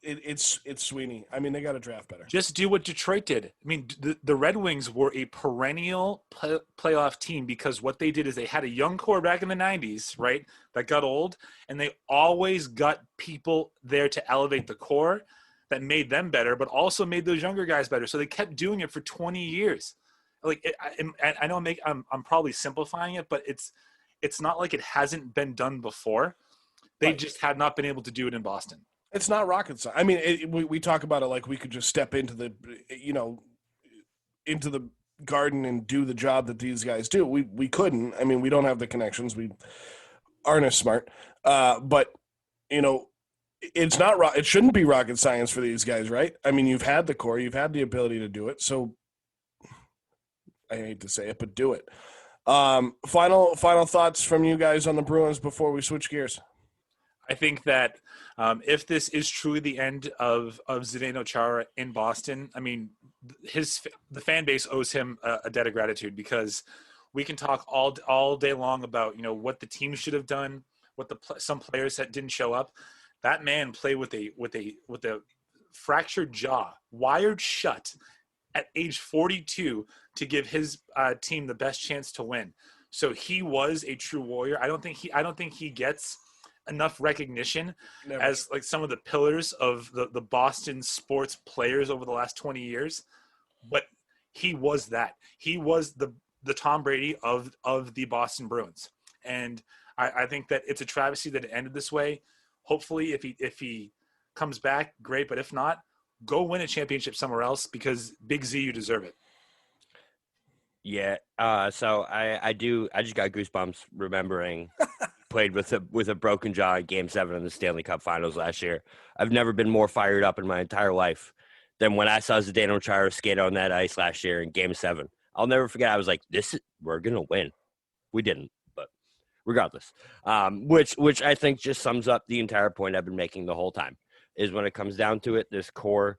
it's Sweeney. I mean, they got to draft better. Just do what Detroit did. I mean, the Red Wings were a perennial playoff team because what they did is they had a young core back in the 90s, right, that got old, and they always got people there to elevate the core that made them better, but also made those younger guys better. So they kept doing it for 20 years. Like, I know I'm probably simplifying it, but it's not like it hasn't been done before. They just had not been able to do it in Boston. It's not rocket science. I mean, we talk about it like we could just step into the garden and do the job that these guys do. We couldn't. I mean, we don't have the connections. We aren't as smart. But it's not. It shouldn't be rocket science for these guys, right? I mean, you've had the core, you've had the ability to do it. So I hate to say it, but do it. Final thoughts from you guys on the Bruins before we switch gears. I think that if this is truly the end of Zdeno Chara in Boston, I mean, the fan base owes him a debt of gratitude, because we can talk all day long about what the team should have done, what some players that didn't show up. That man played with a fractured jaw, wired shut at age 42 to give his team the best chance to win. So he was a true warrior. I don't think he gets enough recognition as like some of the pillars of the Boston sports players over the last 20 years. But he was that. He was the Tom Brady of the Boston Bruins. And I think that it's a travesty that it ended this way. Hopefully if he comes back, great. But if not, go win a championship somewhere else, because Big Z, you deserve it. Yeah. So I just got goosebumps remembering played with a broken jaw in Game 7 of the Stanley Cup Finals last year. I've never been more fired up in my entire life than when I saw Zdeno Chara skate on that ice last year in Game 7. I'll never forget. I was like, we're going to win. We didn't, but regardless. Which I think just sums up the entire point I've been making the whole time, is when it comes down to it, this core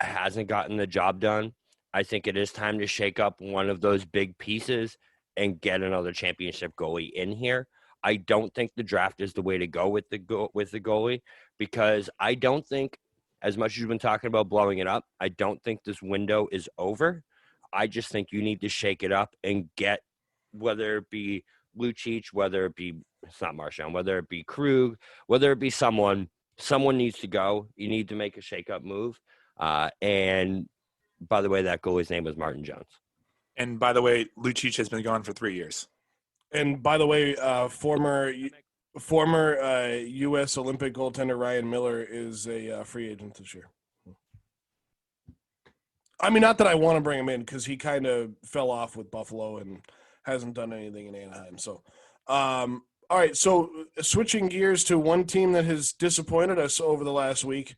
hasn't gotten the job done. I think it is time to shake up one of those big pieces and get another championship goalie in here. I don't think the draft is the way to go with the goalie, because I don't think, as much as you've been talking about blowing it up, I don't think this window is over. I just think you need to shake it up and get, whether it be Lucic, whether it be, it's not Marchand, whether it be Krug, whether it be someone needs to go. You need to make a shake-up move. And by the way, that goalie's name was Martin Jones. And by the way, Lucic has been gone for 3 years. And by the way, former U.S. Olympic goaltender Ryan Miller is a free agent this year. I mean, not that I want to bring him in, because he kind of fell off with Buffalo and hasn't done anything in Anaheim. So, all right. So switching gears to one team that has disappointed us over the last week,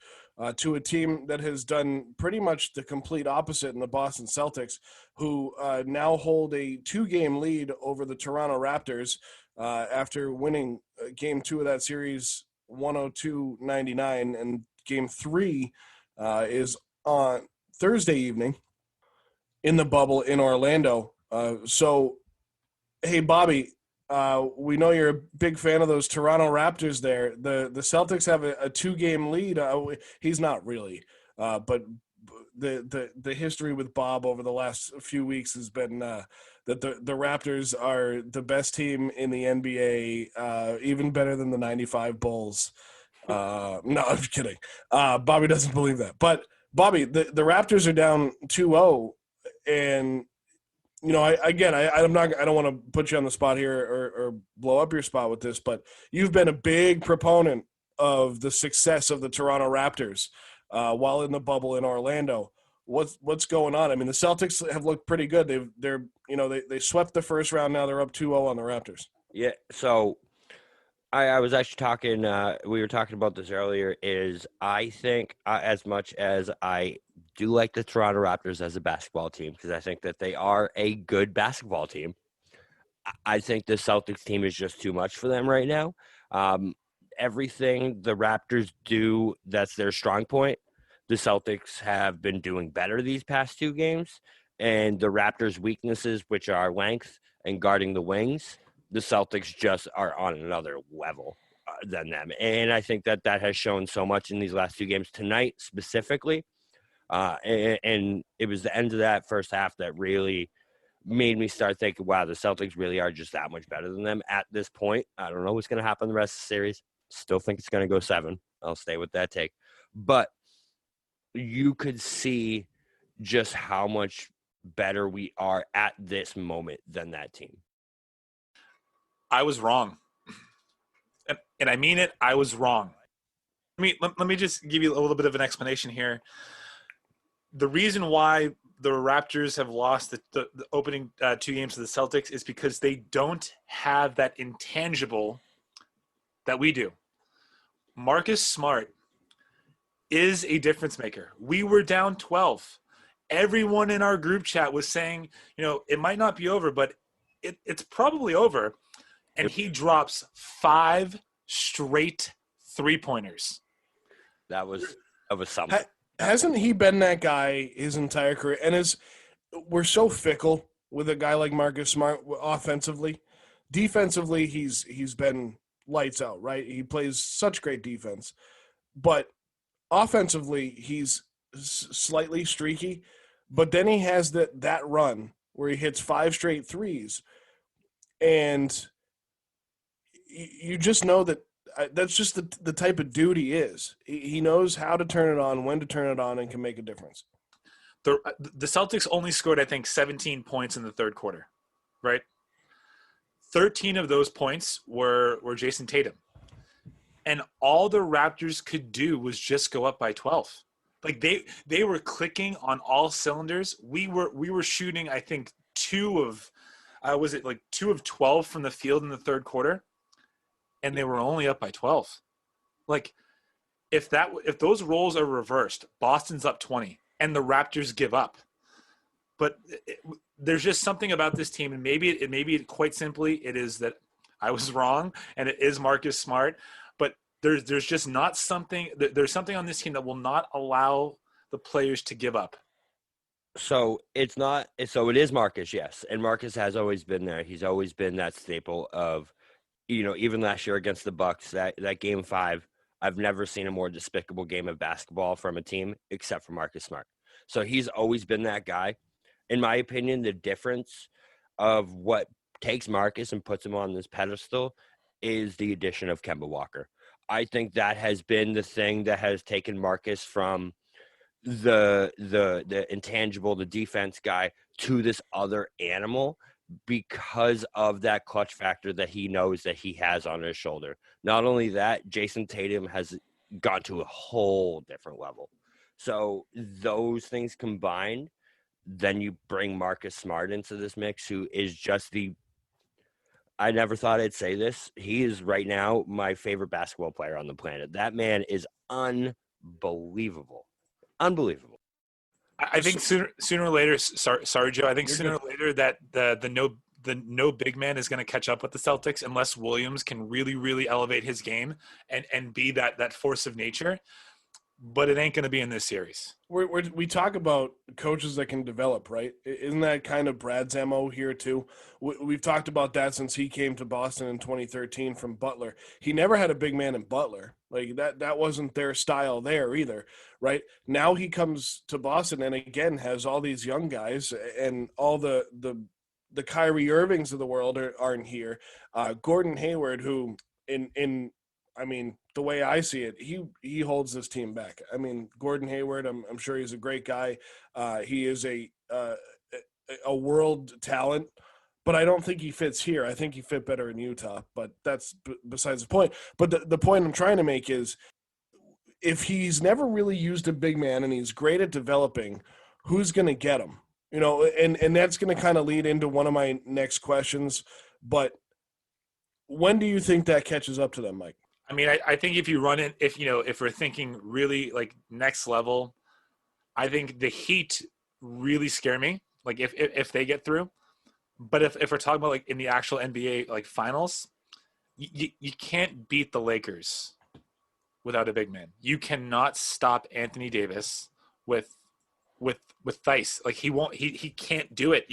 to a team that has done pretty much the complete opposite in the Boston Celtics, who now hold a 2-game lead over the Toronto Raptors after winning Game 2 of that series 102-99, and Game 3 is on Thursday evening in the bubble in Orlando. So, hey, Bobby, we know you're a big fan of those Toronto Raptors there. The Celtics have a 2-game lead. He's not really, but the history with Bob over the last few weeks has been that the Raptors are the best team in the NBA, even better than the 95 Bulls. No, I'm kidding. Bobby doesn't believe that. But, Bobby, the Raptors are down 2-0, and I don't want to put you on the spot here or blow up your spot with this, but you've been a big proponent of the success of the Toronto Raptors while in the bubble in Orlando. What's going on? I mean, the Celtics have looked pretty good. They swept the first round. Now they're up 2-0 on the Raptors. Yeah. So I was actually talking. We were talking about this earlier. Is I think as much as I do like the Toronto Raptors as a basketball team, because I think that they are a good basketball team, I think the Celtics team is just too much for them right now. Everything the Raptors do, that's their strong point, the Celtics have been doing better these past 2 games. And the Raptors' weaknesses, which are length and guarding the wings, the Celtics just are on another level than them. And I think that has shown so much in these last 2 games tonight specifically. And it was the end of that first half that really made me start thinking, wow, the Celtics really are just that much better than them at this point. I don't know what's going to happen the rest of the series. Still think it's going to go 7. I'll stay with that take. But you could see just how much better we are at this moment than that team. I was wrong. And I mean it, I was wrong. Let me just give you a little bit of an explanation here. The reason why the Raptors have lost the opening 2 games to the Celtics is because they don't have that intangible that we do. Marcus Smart is a difference maker. We were down 12. Everyone in our group chat was saying, it might not be over, but it's probably over. And he drops 5 straight 3-pointers. That was something. Hasn't he been that guy his entire career? And we're so fickle with a guy like Marcus Smart offensively. Defensively, he's been lights out, right? He plays such great defense. But offensively, he's slightly streaky. But then he has that run where he hits 5 straight threes. And you just know that that's just the type of dude he is. He knows how to turn it on, when to turn it on, and can make a difference. The Celtics only scored, I think, 17 points in the third quarter, right? 13 of those points were Jayson Tatum. And all the Raptors could do was just go up by 12. Like they were clicking on all cylinders. We were shooting, I think, 2 of 12 from the field in the third quarter. And they were only up by 12. Like, if those roles are reversed, Boston's up 20, and the Raptors give up. But there's just something about this team, and maybe quite simply it is that I was wrong, and it is Marcus Smart. But there's just not something. There's something on this team that will not allow the players to give up. So it's not. So it is Marcus, yes, and Marcus has always been there. He's always been that staple of. Even last year against the Bucks, that game 5, I've never seen a more despicable game of basketball from a team except for Marcus Smart. So he's always been that guy. In my opinion, the difference of what takes Marcus and puts him on this pedestal is the addition of Kemba Walker. I think that has been the thing that has taken Marcus from the intangible, the defense guy, to this other animal, because of that clutch factor that he knows that he has on his shoulder. Not only that, Jayson Tatum has gone to a whole different level. So those things combined, then you bring Marcus Smart into this mix, who is just I never thought I'd say this. He is right now my favorite basketball player on the planet. That man is unbelievable. Unbelievable. I think sooner or later, sorry, Joe. I think sooner or later that the no big man is going to catch up with the Celtics unless Williams can really, really elevate his game and be that force of nature. But it ain't going to be in this series. We talk about coaches that can develop, right? Isn't that kind of Brad's MO here too? We've talked about that since he came to Boston in 2013 from Butler. He never had a big man in Butler. Like that wasn't their style there either, right? Now he comes to Boston and again has all these young guys and all the Kyrie Irvings of the world aren't here. Gordon Hayward, who the way I see it, he holds this team back. I mean, Gordon Hayward, I'm sure he's a great guy. He is a world talent, but I don't think he fits here. I think he fit better in Utah, but that's besides the point. But the point I'm trying to make is if he's never really used a big man and he's great at developing, who's going to get him? And that's going to kind of lead into one of my next questions. But when do you think that catches up to them, Mike? I mean, I think if you run it, if we're thinking really like next level, I think the Heat really scare me. Like if they get through, but if we're talking about like in the actual NBA like finals, you can't beat the Lakers without a big man. You cannot stop Anthony Davis with Theis. Like he can't do it.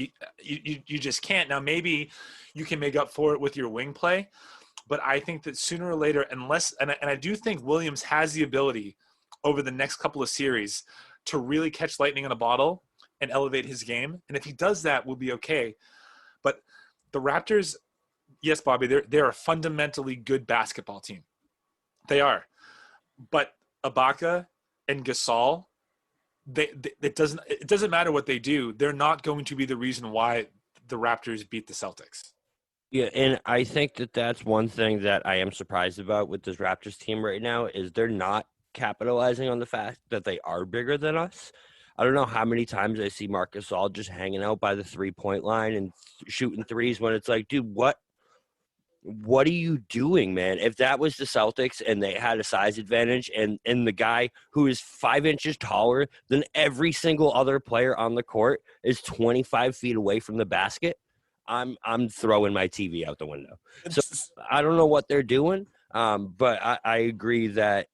You just can't. Now maybe you can make up for it with your wing play, but I think that sooner or later, and I do think Williams has the ability over the next couple of series to really catch lightning in a bottle and elevate his game. And if he does that, we'll be okay. But the Raptors, yes, Bobby, they're a fundamentally good basketball team. They are. But Ibaka and Gasol, it doesn't matter what they do. They're not going to be the reason why the Raptors beat the Celtics. Yeah, and I think that that's one thing that I am surprised about with this Raptors team right now is they're not capitalizing on the fact that they are bigger than us. I don't know how many times I see Marc Gasol just hanging out by the 3-point line and shooting threes when it's like, dude, what are you doing, man? If that was the Celtics and they had a size advantage and the guy who is 5 inches taller than every single other player on the court is 25 feet away from the basket, I'm throwing my TV out the window. So I don't know what they're doing, but I agree that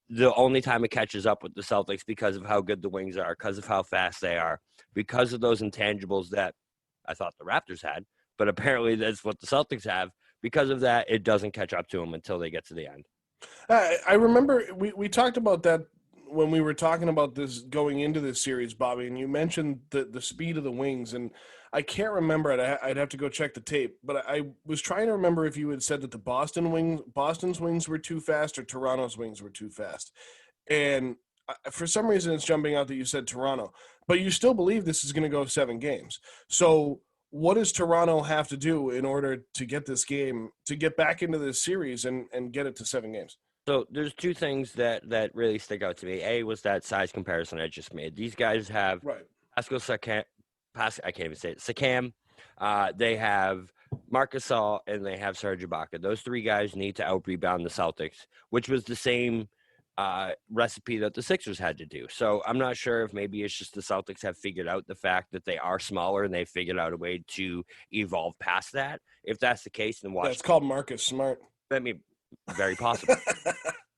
the only time it catches up with the Celtics because of how good the Wings are, because of how fast they are, because of those intangibles that I thought the Raptors had, but apparently that's what the Celtics have. Because of that, it doesn't catch up to them until they get to the end. I remember we talked about that when we were talking about this going into this series, Bobby, and you mentioned the speed of the Wings, and I can't remember it. I'd have to go check the tape, but I was trying to remember if you had said that the Boston's Wings were too fast or Toronto's Wings were too fast. And for some reason, it's jumping out that you said Toronto, but you still believe this is going to go 7 games. So what does Toronto have to do in order to get this game, to get back into this series and get it to 7 games? So there's 2 things that really stick out to me. A was that size comparison I just made. These guys have Pascal Siakam. I can't even say it. Siakam. They have Marc Gasol and they have Serge Ibaka. Those 3 guys need to out-rebound the Celtics, which was the same recipe that the Sixers had to do. So I'm not sure if maybe it's just the Celtics have figured out the fact that they are smaller and they figured out a way to evolve past that. If that's the case, then watch. That's called Marcus Smart. I mean, very possible.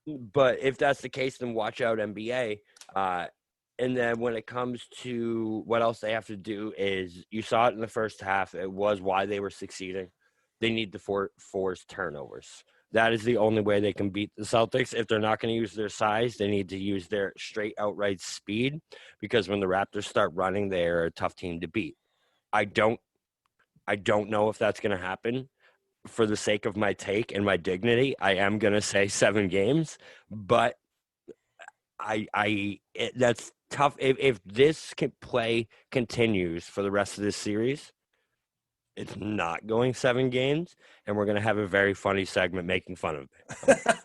But if that's the case, then watch out NBA. And then when it comes to what else they have to do is you saw it in the first half. It was why they were succeeding. They need to force turnovers. That is the only way they can beat the Celtics. If they're not going to use their size, they need to use their straight outright speed because when the Raptors start running, they're a tough team to beat. I don't know if that's going to happen. For the sake of my take and my dignity, I am going to say 7 games, but that's tough. If this play continues for the rest of this series, it's not going 7 games, and we're going to have a very funny segment making fun of it.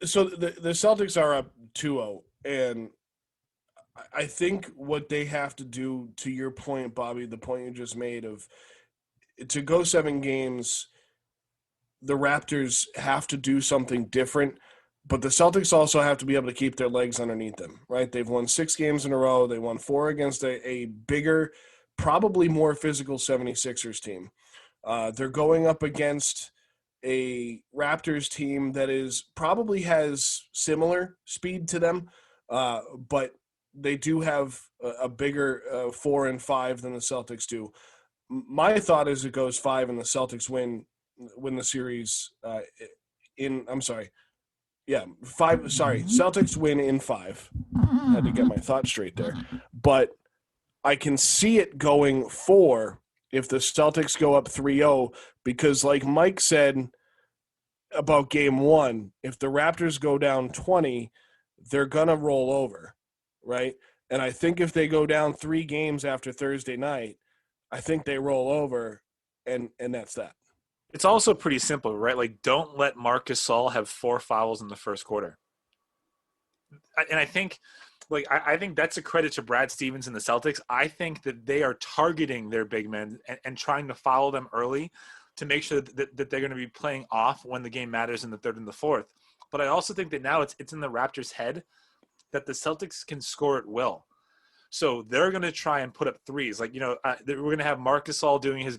So the Celtics are up 2-0, and I think what they have to do, to your point, Bobby, the point you just made of to go 7 games, the Raptors have to do something different, but the Celtics also have to be able to keep their legs underneath them, right? They've won 6 games in a row. They won 4 against a bigger, probably more physical 76ers team. They're going up against a Raptors team that probably has similar speed to them, but they do have a bigger 4 and 5 than the Celtics do. My thought is it goes 5 and the Celtics win the series 5. Celtics win in 5. Had to get my thoughts straight there. But I can see it going 4 if the Celtics go up 3-0 because like Mike said about game 1, if the Raptors go down 20, they're going to roll over, right? And I think if they go down 3 games after Thursday night, I think they roll over, and that's that. It's also pretty simple, right? Like, don't let Marc Gasol have 4 fouls in the first quarter. And I think, I think that's a credit to Brad Stevens and the Celtics. I think that they are targeting their big men and trying to foul them early to make sure that they're going to be playing off when the game matters in the 3rd and the 4th. But I also think that now it's in the Raptors' head that the Celtics can score at will. So they're going to try and put up threes. We're going to have Marc Gasol doing his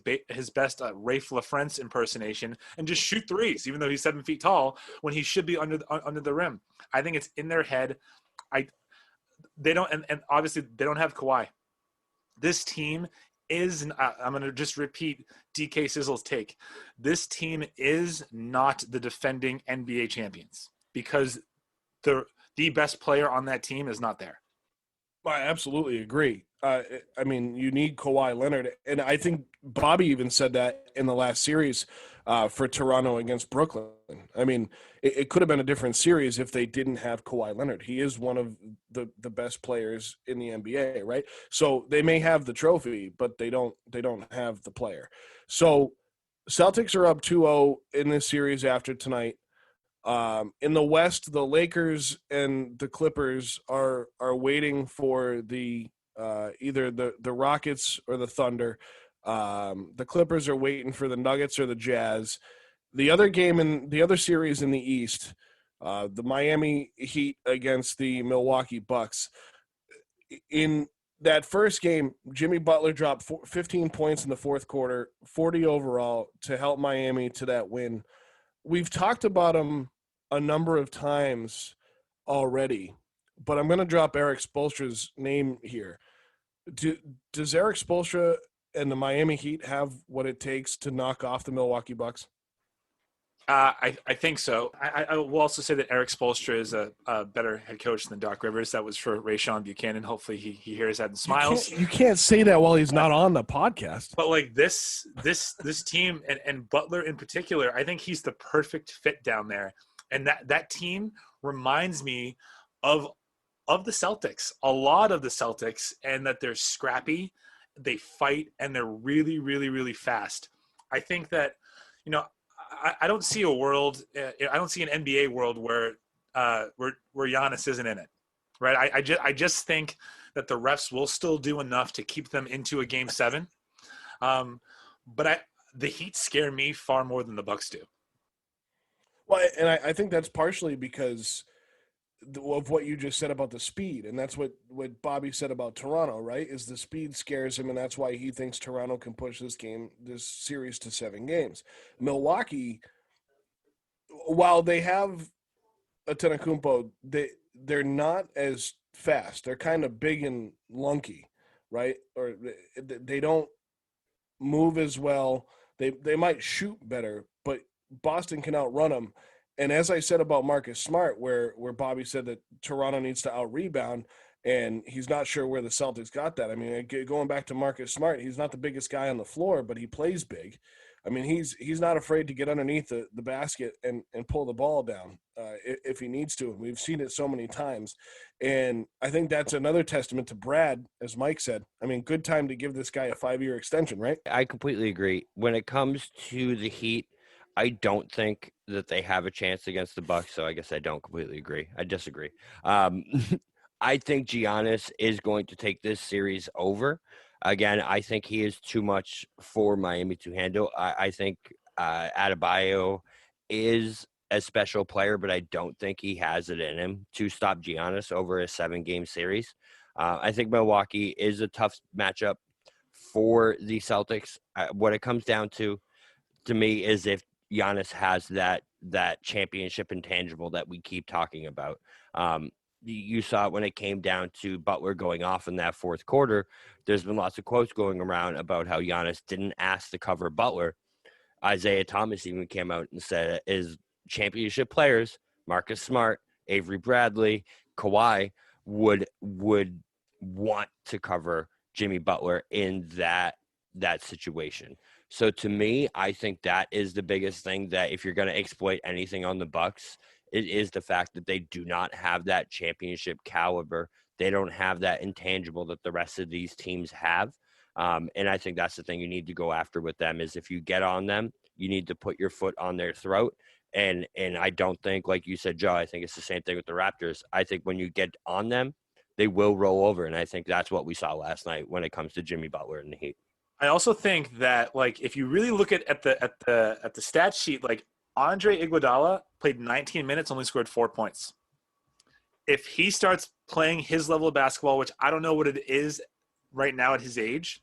best Rafe LaFrentz impersonation and just shoot threes, even though he's 7 feet tall, when he should be under the rim. I think it's in their head. they don't, and obviously they don't have Kawhi. This team is, I'm going to just repeat DK Sizzle's take. This team is not the defending NBA champions because the best player on that team is not there. I absolutely agree. I mean, you need Kawhi Leonard, and I think Bobby even said that in the last series for Toronto against Brooklyn. I mean, it could have been a different series if they didn't have Kawhi Leonard. He is one of the best players in the NBA, right? So they may have the trophy, but they don't have the player. So Celtics are up 2-0 in this series after tonight. In the West, the Lakers and the Clippers are waiting for the either the Rockets or the Thunder. The Clippers are waiting for the Nuggets or the Jazz. The other game in the other series in the East, the Miami Heat against the Milwaukee Bucks. In that first game, Jimmy Butler dropped 15 points in the fourth quarter, 40 overall to help Miami to that win. We've talked about him a number of times already, but I'm going to drop Eric Spoelstra's name here. Does Eric Spoelstra and the Miami Heat have what it takes to knock off the Milwaukee Bucks? I think so. I will also say that Eric Spoelstra is a better head coach than Doc Rivers. That was for Rayshawn Buchanan. Hopefully he hears that and smiles. You can't say that while he's not on the podcast. But like this team and Butler in particular, I think he's the perfect fit down there. And that team reminds me of the Celtics, a lot of the Celtics, and that they're scrappy, they fight, and they're really, really, really fast. I think that, I don't see a world, I don't see an NBA world where Giannis isn't in it, right? I just think that the refs will still do enough to keep them into a Game 7. But the Heat scare me far more than the Bucks do. Well, and I think that's partially because of what you just said about the speed, and that's what Bobby said about Toronto, right? Is the speed scares him, and that's why he thinks Toronto can push this series to 7 games. Milwaukee, while they have Antetokounmpo, they're not as fast. They're kind of big and lunky, right? Or they don't move as well. They might shoot better, but Boston can outrun them. And as I said about Marcus Smart, where Bobby said that Toronto needs to out-rebound, and he's not sure where the Celtics got that. I mean, going back to Marcus Smart, he's not the biggest guy on the floor, but he plays big. I mean, he's not afraid to get underneath the basket and pull the ball down if he needs to. We've seen it so many times. And I think that's another testament to Brad, as Mike said. I mean, good time to give this guy a 5-year extension, right? I completely agree. When it comes to the Heat, I don't think that they have a chance against the Bucks, so I guess I don't completely agree. I disagree. I think Giannis is going to take this series over. Again, I think he is too much for Miami to handle. I think Adebayo is a special player, but I don't think he has it in him to stop Giannis over a 7-game series. I think Milwaukee is a tough matchup for the Celtics. What it comes down to me, is if Giannis has that championship intangible that we keep talking about. You saw it when it came down to Butler going off in that fourth quarter. There's been lots of quotes going around about how Giannis didn't ask to cover Butler. Isaiah Thomas even came out and said his championship players, Marcus Smart, Avery Bradley, Kawhi, would want to cover Jimmy Butler in that situation. So to me, I think that is the biggest thing, that if you're going to exploit anything on the Bucks, it is the fact that they do not have that championship caliber. They don't have that intangible that the rest of these teams have. And I think that's the thing you need to go after with them, is if you get on them, you need to put your foot on their throat. And I don't think, like you said, Joe, I think it's the same thing with the Raptors. I think when you get on them, they will roll over. And I think that's what we saw last night when it comes to Jimmy Butler and the Heat. I also think that, like, if you really look at the stat sheet, like, Andre Iguodala played 19 minutes, only scored 4 points. If he starts playing his level of basketball, which I don't know what it is right now at his age,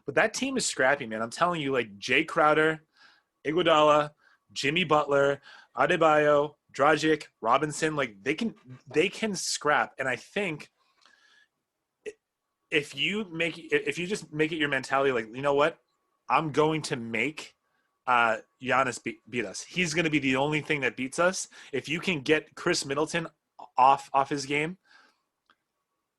but that team is scrappy, man. I'm telling you, like, Jay Crowder, Iguodala, Jimmy Butler, Adebayo, Dragic, Robinson, like, they can scrap. And I think if you just make it your mentality, like, you know what, I'm going to make Giannis beat us. He's going to be the only thing that beats us. If you can get Chris Middleton off his game,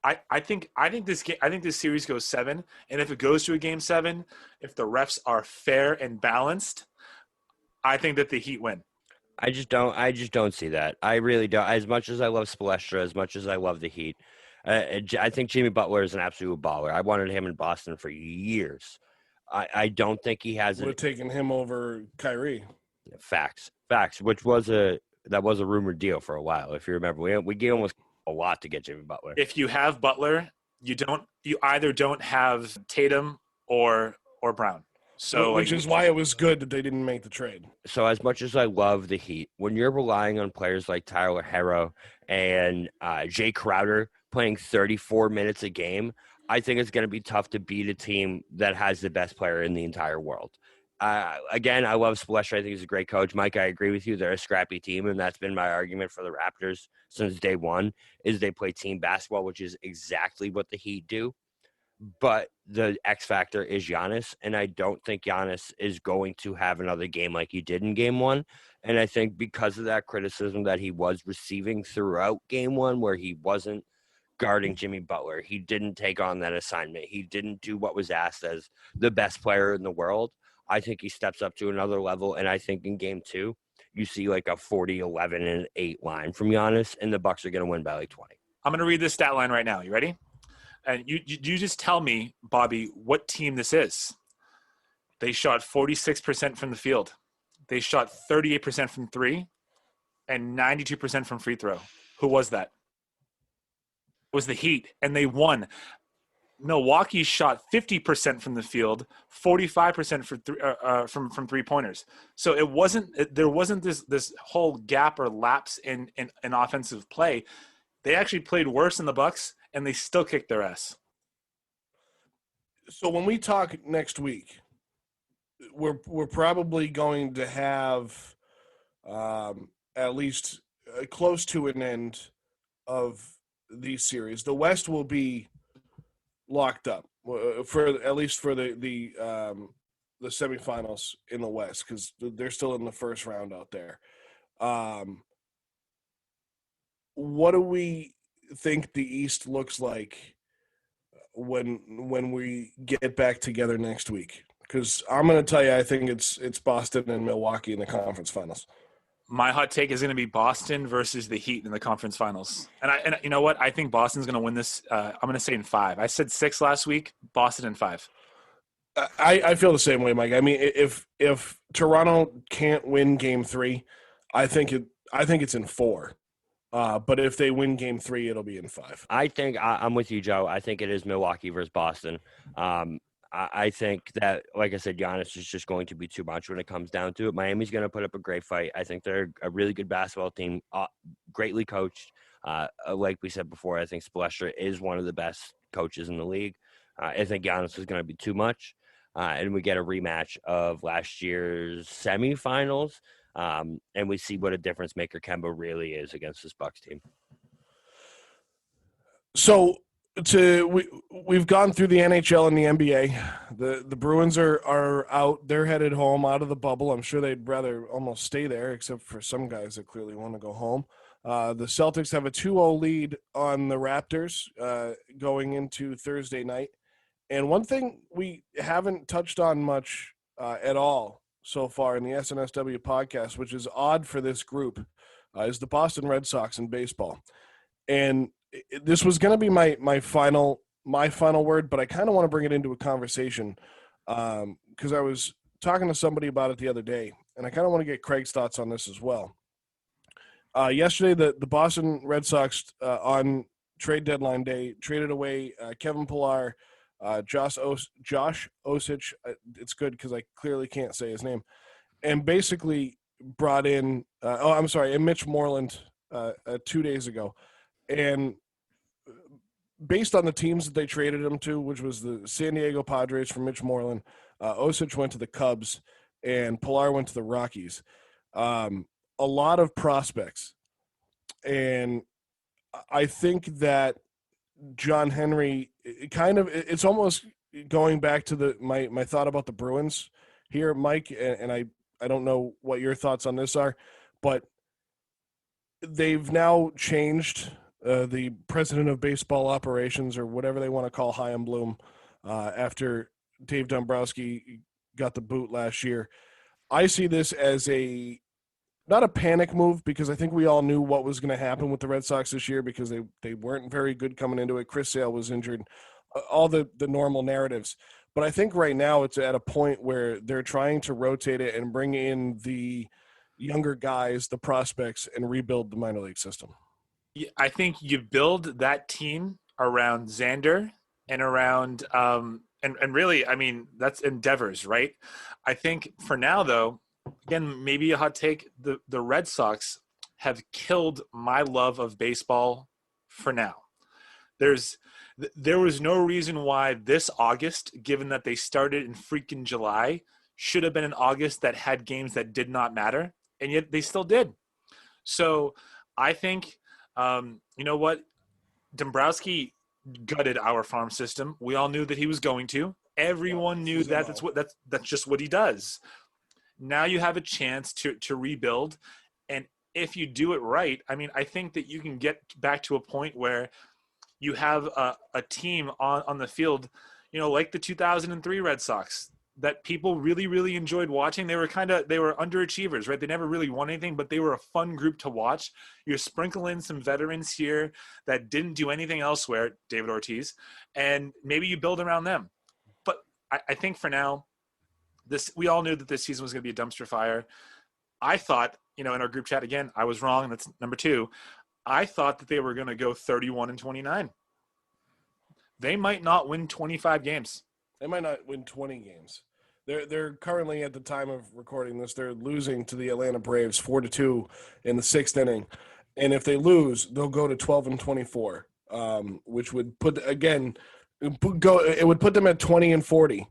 I think this series goes 7, and if it goes to a game 7, if the refs are fair and balanced, I think that the Heat win. I just don't see that. I really don't. As much as I love Spoelstra, as much as I love the Heat, I think Jimmy Butler is an absolute baller. I wanted him in Boston for years. I don't think he has. Would have taken him over Kyrie. Facts. Which was a rumored deal for a while. If you remember, we gave almost a lot to get Jimmy Butler. If you have Butler, you either don't have Tatum or Brown. So, which is why it was good that they didn't make the trade. So as much as I love the Heat, when you're relying on players like Tyler Herro and Jay Crowder playing 34 minutes a game, I think it's going to be tough to beat a team that has the best player in the entire world. Again, I love Spoelstra. I think he's a great coach. Mike, I agree with you. They're a scrappy team, and that's been my argument for the Raptors since day one, is they play team basketball, which is exactly what the Heat do. But the X factor is Giannis, and I don't think Giannis is going to have another game like he did in game 1. And I think because of that criticism that he was receiving throughout game 1, where he wasn't guarding Jimmy Butler, he didn't take on that assignment, he didn't do what was asked as the best player in the world, I think he steps up to another level. And I think in game 2, you see like a 40, 11, and 8 line from Giannis, and the Bucks are going to win by like 20. I'm going to read this stat line right now. You ready? And you just tell me, Bobby, what team this is. They shot 46% from the field. They shot 38% from 3 and 92% from free throw. Who was that? It was the Heat, and they won. Milwaukee shot 50% from the field, 45% from three-pointers. So there wasn't this whole gap or lapse in offensive play. They actually played worse than the Bucks, and they still kicked their ass. So when we talk next week, we're probably going to have at least close to an end of these series. The West will be locked up for at least for the semifinals in the West, because they're still in the first round out there. What do we think the East looks like when we get back together next week? Because I'm going to tell you, I think it's Boston and Milwaukee in the conference finals. My hot take is going to be Boston versus the Heat in the conference finals. And you know what? I think Boston's going to win this. I'm going to say in 5. I said 6 last week. Boston in 5. I feel the same way, Mike. I mean, if Toronto can't win Game 3, I think it's in 4. But if they win Game 3, it'll be in 5. I think I'm with you, Joe. I think it is Milwaukee versus Boston. I think that, like I said, Giannis is just going to be too much when it comes down to it. Miami's going to put up a great fight. I think they're a really good basketball team, greatly coached. Like we said before, I think Spoelstra is one of the best coaches in the league. I think Giannis is going to be too much. And we get a rematch of last year's semifinals. And we see what a difference maker Kemba really is against this Bucks team. So we've gone through the NHL and the NBA. The Bruins are out. They're headed home out of the bubble. I'm sure they'd rather almost stay there, except for some guys that clearly want to go home. The Celtics have a 2-0 lead on the Raptors going into Thursday night. And one thing we haven't touched on much at all so far in the SNSW podcast, which is odd for this group, is the Boston Red Sox in baseball. And this was going to be my final word, but I kind of want to bring it into a conversation because I was talking to somebody about it the other day, and I kind of want to get Craig's thoughts on this as well. Yesterday, the Boston Red Sox on trade deadline day traded away Kevin Pillar, Josh Osich. It's good because I clearly can't say his name, and basically brought in and Mitch Moreland 2 days ago. And based on the teams that they traded him to, which was the San Diego Padres for Mitch Moreland, Osich went to the Cubs, and Pillar went to the Rockies. A lot of prospects. And I think that John Henry, it's almost going back to my thought about the Bruins here, Mike, and I don't know what your thoughts on this are, but they've now changed the president of baseball operations, or whatever they want to call Chaim Bloom, after Dave Dombrowski got the boot last year. I see this as not a panic move, because I think we all knew what was going to happen with the Red Sox this year, because they weren't very good coming into it. Chris Sale was injured, all the normal narratives. But I think right now it's at a point where they're trying to rotate it and bring in the younger guys, the prospects, and rebuild the minor league system. I think you build that team around Xander and around and really, I mean, that's endeavors, right? I think for now, though, again, maybe a hot take, the Red Sox have killed my love of baseball for now. There was no reason why this August, given that they started in freaking July, should have been an August that had games that did not matter, and yet they still did. So I think, you know what, Dombrowski gutted our farm system. We all knew that he was going to. Everyone knew that's just what he does. Now you have a chance to rebuild, and if you do it right, I mean, I think that you can get back to a point where you have a team on the field, you know, like the 2003 Red Sox, that people really, really enjoyed watching. They were underachievers, right? They never really won anything, but they were a fun group to watch. You're sprinkling some veterans here that didn't do anything elsewhere, David Ortiz, and maybe you build around them. But I think for now, we all knew that this season was going to be a dumpster fire. I thought, you know, in our group chat, again, I was wrong. That's number 2. I thought that they were going to go 31-29. They might not win 25 games. They might not win 20 games. They're currently, at the time of recording this, they're losing to the Atlanta Braves 4-2 in the 6th inning. And if they lose, they'll go to 12-24, which would put them at 20-40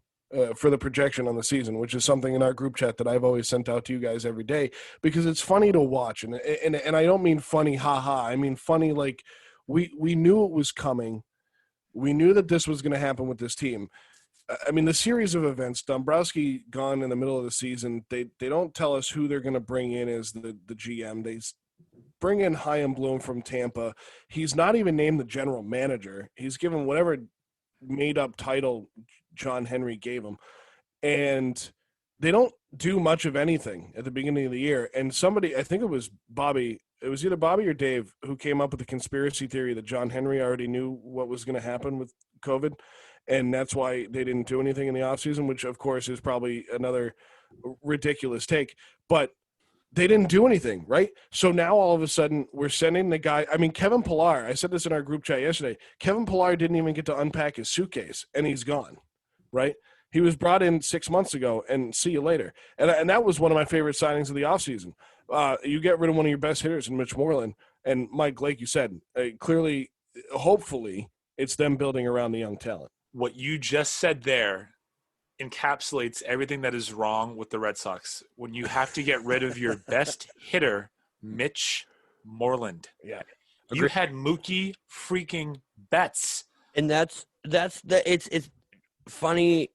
for the projection on the season, which is something in our group chat that I've always sent out to you guys every day, because it's funny to watch. And I don't mean funny, ha-ha. I mean funny like we knew it was coming. We knew that this was going to happen with this team. I mean, the series of events, Dombrowski gone in the middle of the season, they don't tell us who they're going to bring in as the GM. They bring in Chaim Bloom from Tampa. He's not even named the general manager. He's given whatever made-up title John Henry gave him. And they don't do much of anything at the beginning of the year. And somebody, I think it was Bobby, it was either Bobby or Dave, who came up with the conspiracy theory that John Henry already knew what was going to happen with COVID, and that's why they didn't do anything in the offseason, which, of course, is probably another ridiculous take. But they didn't do anything, right? So now all of a sudden we're sending the guy – I mean, Kevin Pillar, I said this in our group chat yesterday, Kevin Pillar didn't even get to unpack his suitcase, and he's gone, right? He was brought in 6 months ago, and see you later. And that was one of my favorite signings of the offseason. You get rid of one of your best hitters in Mitch Moreland. And Mike, like you said, clearly, hopefully, it's them building around the young talent. What you just said there encapsulates everything that is wrong with the Red Sox. When you have to get rid of your best hitter, Mitch Moreland. Yeah. You had Mookie freaking Betts. And that's it's funny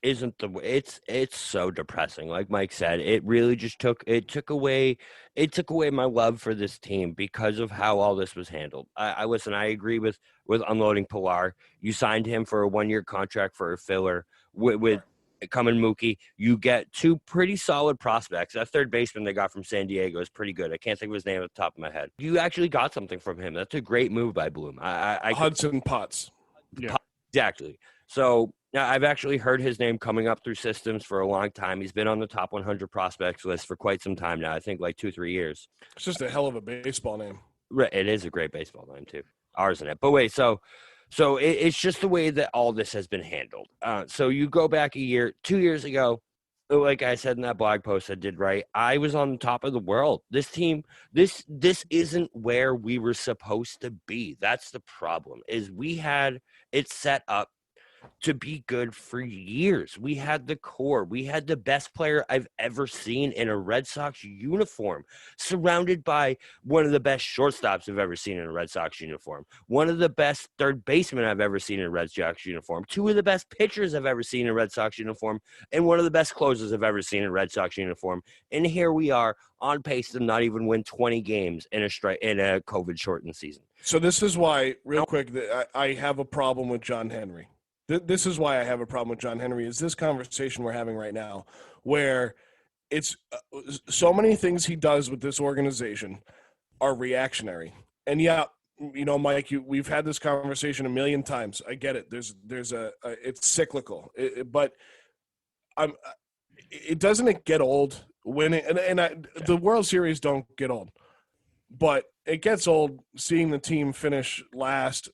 isn't the way. It's so depressing. Like Mike said, it really just took away my love for this team because of how all this was handled. I listen, I agree with unloading Pilar. You signed him for a 1-year contract for a filler with coming Mookie. You get 2 pretty solid prospects. That third baseman they got from San Diego is pretty good. I can't think of his name at the top of my head. You actually got something from him. That's a great move by Bloom. Hudson Potts. Yeah. Exactly. So I've actually heard his name coming up through systems for a long time. He's been on the top 100 prospects list for quite some time now. I think like 2-3 years. It's just a hell of a baseball name. It is a great baseball name too. Ours in it. But wait, so it's just the way that all this has been handled. So you go back 2 years ago, like I said in that blog post I did, right? I was on the top of the world. This team, this isn't where we were supposed to be. That's the problem, is we had it set up to be good for years. We had the core. We had the best player I've ever seen in a Red Sox uniform, surrounded by one of the best shortstops I've ever seen in a Red Sox uniform, one of the best third basemen I've ever seen in a Red Sox uniform, two of the best pitchers I've ever seen in a Red Sox uniform, and one of the best closers I've ever seen in a Red Sox uniform. And here we are on pace to not even win 20 games in a COVID-shortened season. So this is why, real quick, that I have a problem with John Henry. This is why I have a problem with John Henry, is this conversation we're having right now, where it's so many things he does with this organization are reactionary. And yeah, you know, Mike, we've had this conversation a million times. I get it. It's cyclical, but it doesn't get old winning. The World Series don't get old, but it gets old seeing the team finish last,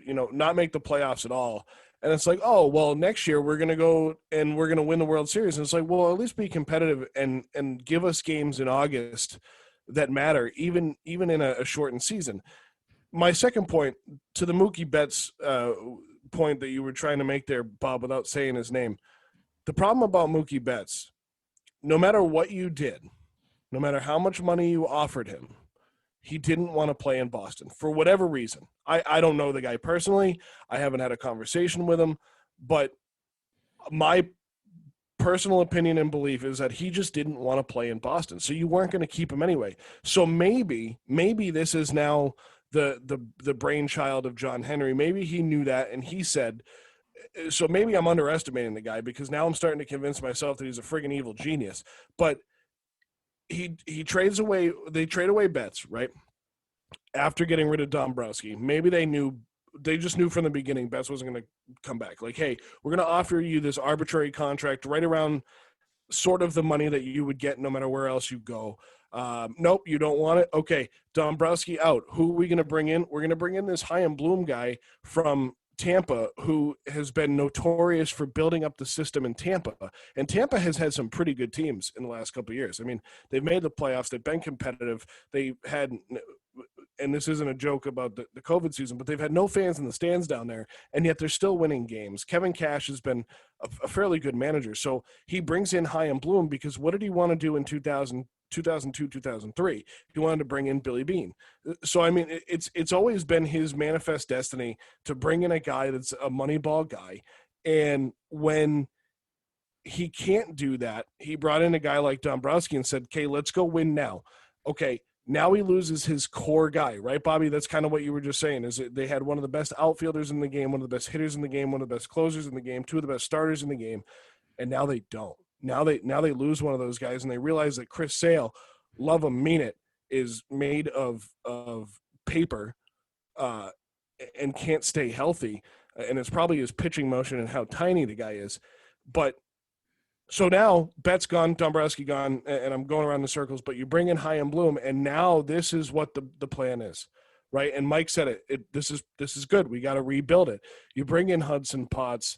you know, not make the playoffs at all. And it's like, oh, well, next year we're going to go and we're going to win the World Series. And it's like, well, at least be competitive and give us games in August that matter, even in a shortened season. My second point, to the Mookie Betts point that you were trying to make there, Bob, without saying his name, the problem about Mookie Betts, no matter what you did, no matter how much money you offered him, he didn't want to play in Boston for whatever reason. I don't know the guy personally. I haven't had a conversation with him, but my personal opinion and belief is that he just didn't want to play in Boston. So you weren't going to keep him anyway. So maybe this is now the brainchild of John Henry. Maybe he knew that and he said, so maybe I'm underestimating the guy, because now I'm starting to convince myself that he's a friggin' evil genius. But they trade away Betts, right? After getting rid of Dombrowski. Maybe they just knew from the beginning Betts wasn't going to come back. Like, hey, we're going to offer you this arbitrary contract right around sort of the money that you would get no matter where else you go. Nope, you don't want it? Okay, Dombrowski out. Who are we going to bring in? We're going to bring in this Chaim Bloom guy from Tampa, who has been notorious for building up the system in Tampa. And Tampa has had some pretty good teams in the last couple of years. I mean, they've made the playoffs. They've been competitive. They had, and this isn't a joke about the COVID season, but they've had no fans in the stands down there, and yet they're still winning games. Kevin Cash has been a fairly good manager. So he brings in Chaim Bloom because what did he want to do in 2002, 2003? He wanted to bring in Billy Beane. So, I mean, it's always been his manifest destiny to bring in a guy that's a Moneyball guy. And when he can't do that, he brought in a guy like Dombrowski and said, okay, let's go win now. Okay, now he loses his core guy, right, Bobby? That's kind of what you were just saying, is they had one of the best outfielders in the game, one of the best hitters in the game, one of the best closers in the game, two of the best starters in the game, and now they don't. Now they lose one of those guys, and they realize that Chris Sale, love him, mean it, is made of paper and can't stay healthy. And it's probably his pitching motion and how tiny the guy is. But so now Betts gone, Dombrowski gone, and I'm going around in circles, but you bring in Chaim Bloom, and now this is what the plan is, right? And Mike said this is good. We got to rebuild it. You bring in Hudson Potts.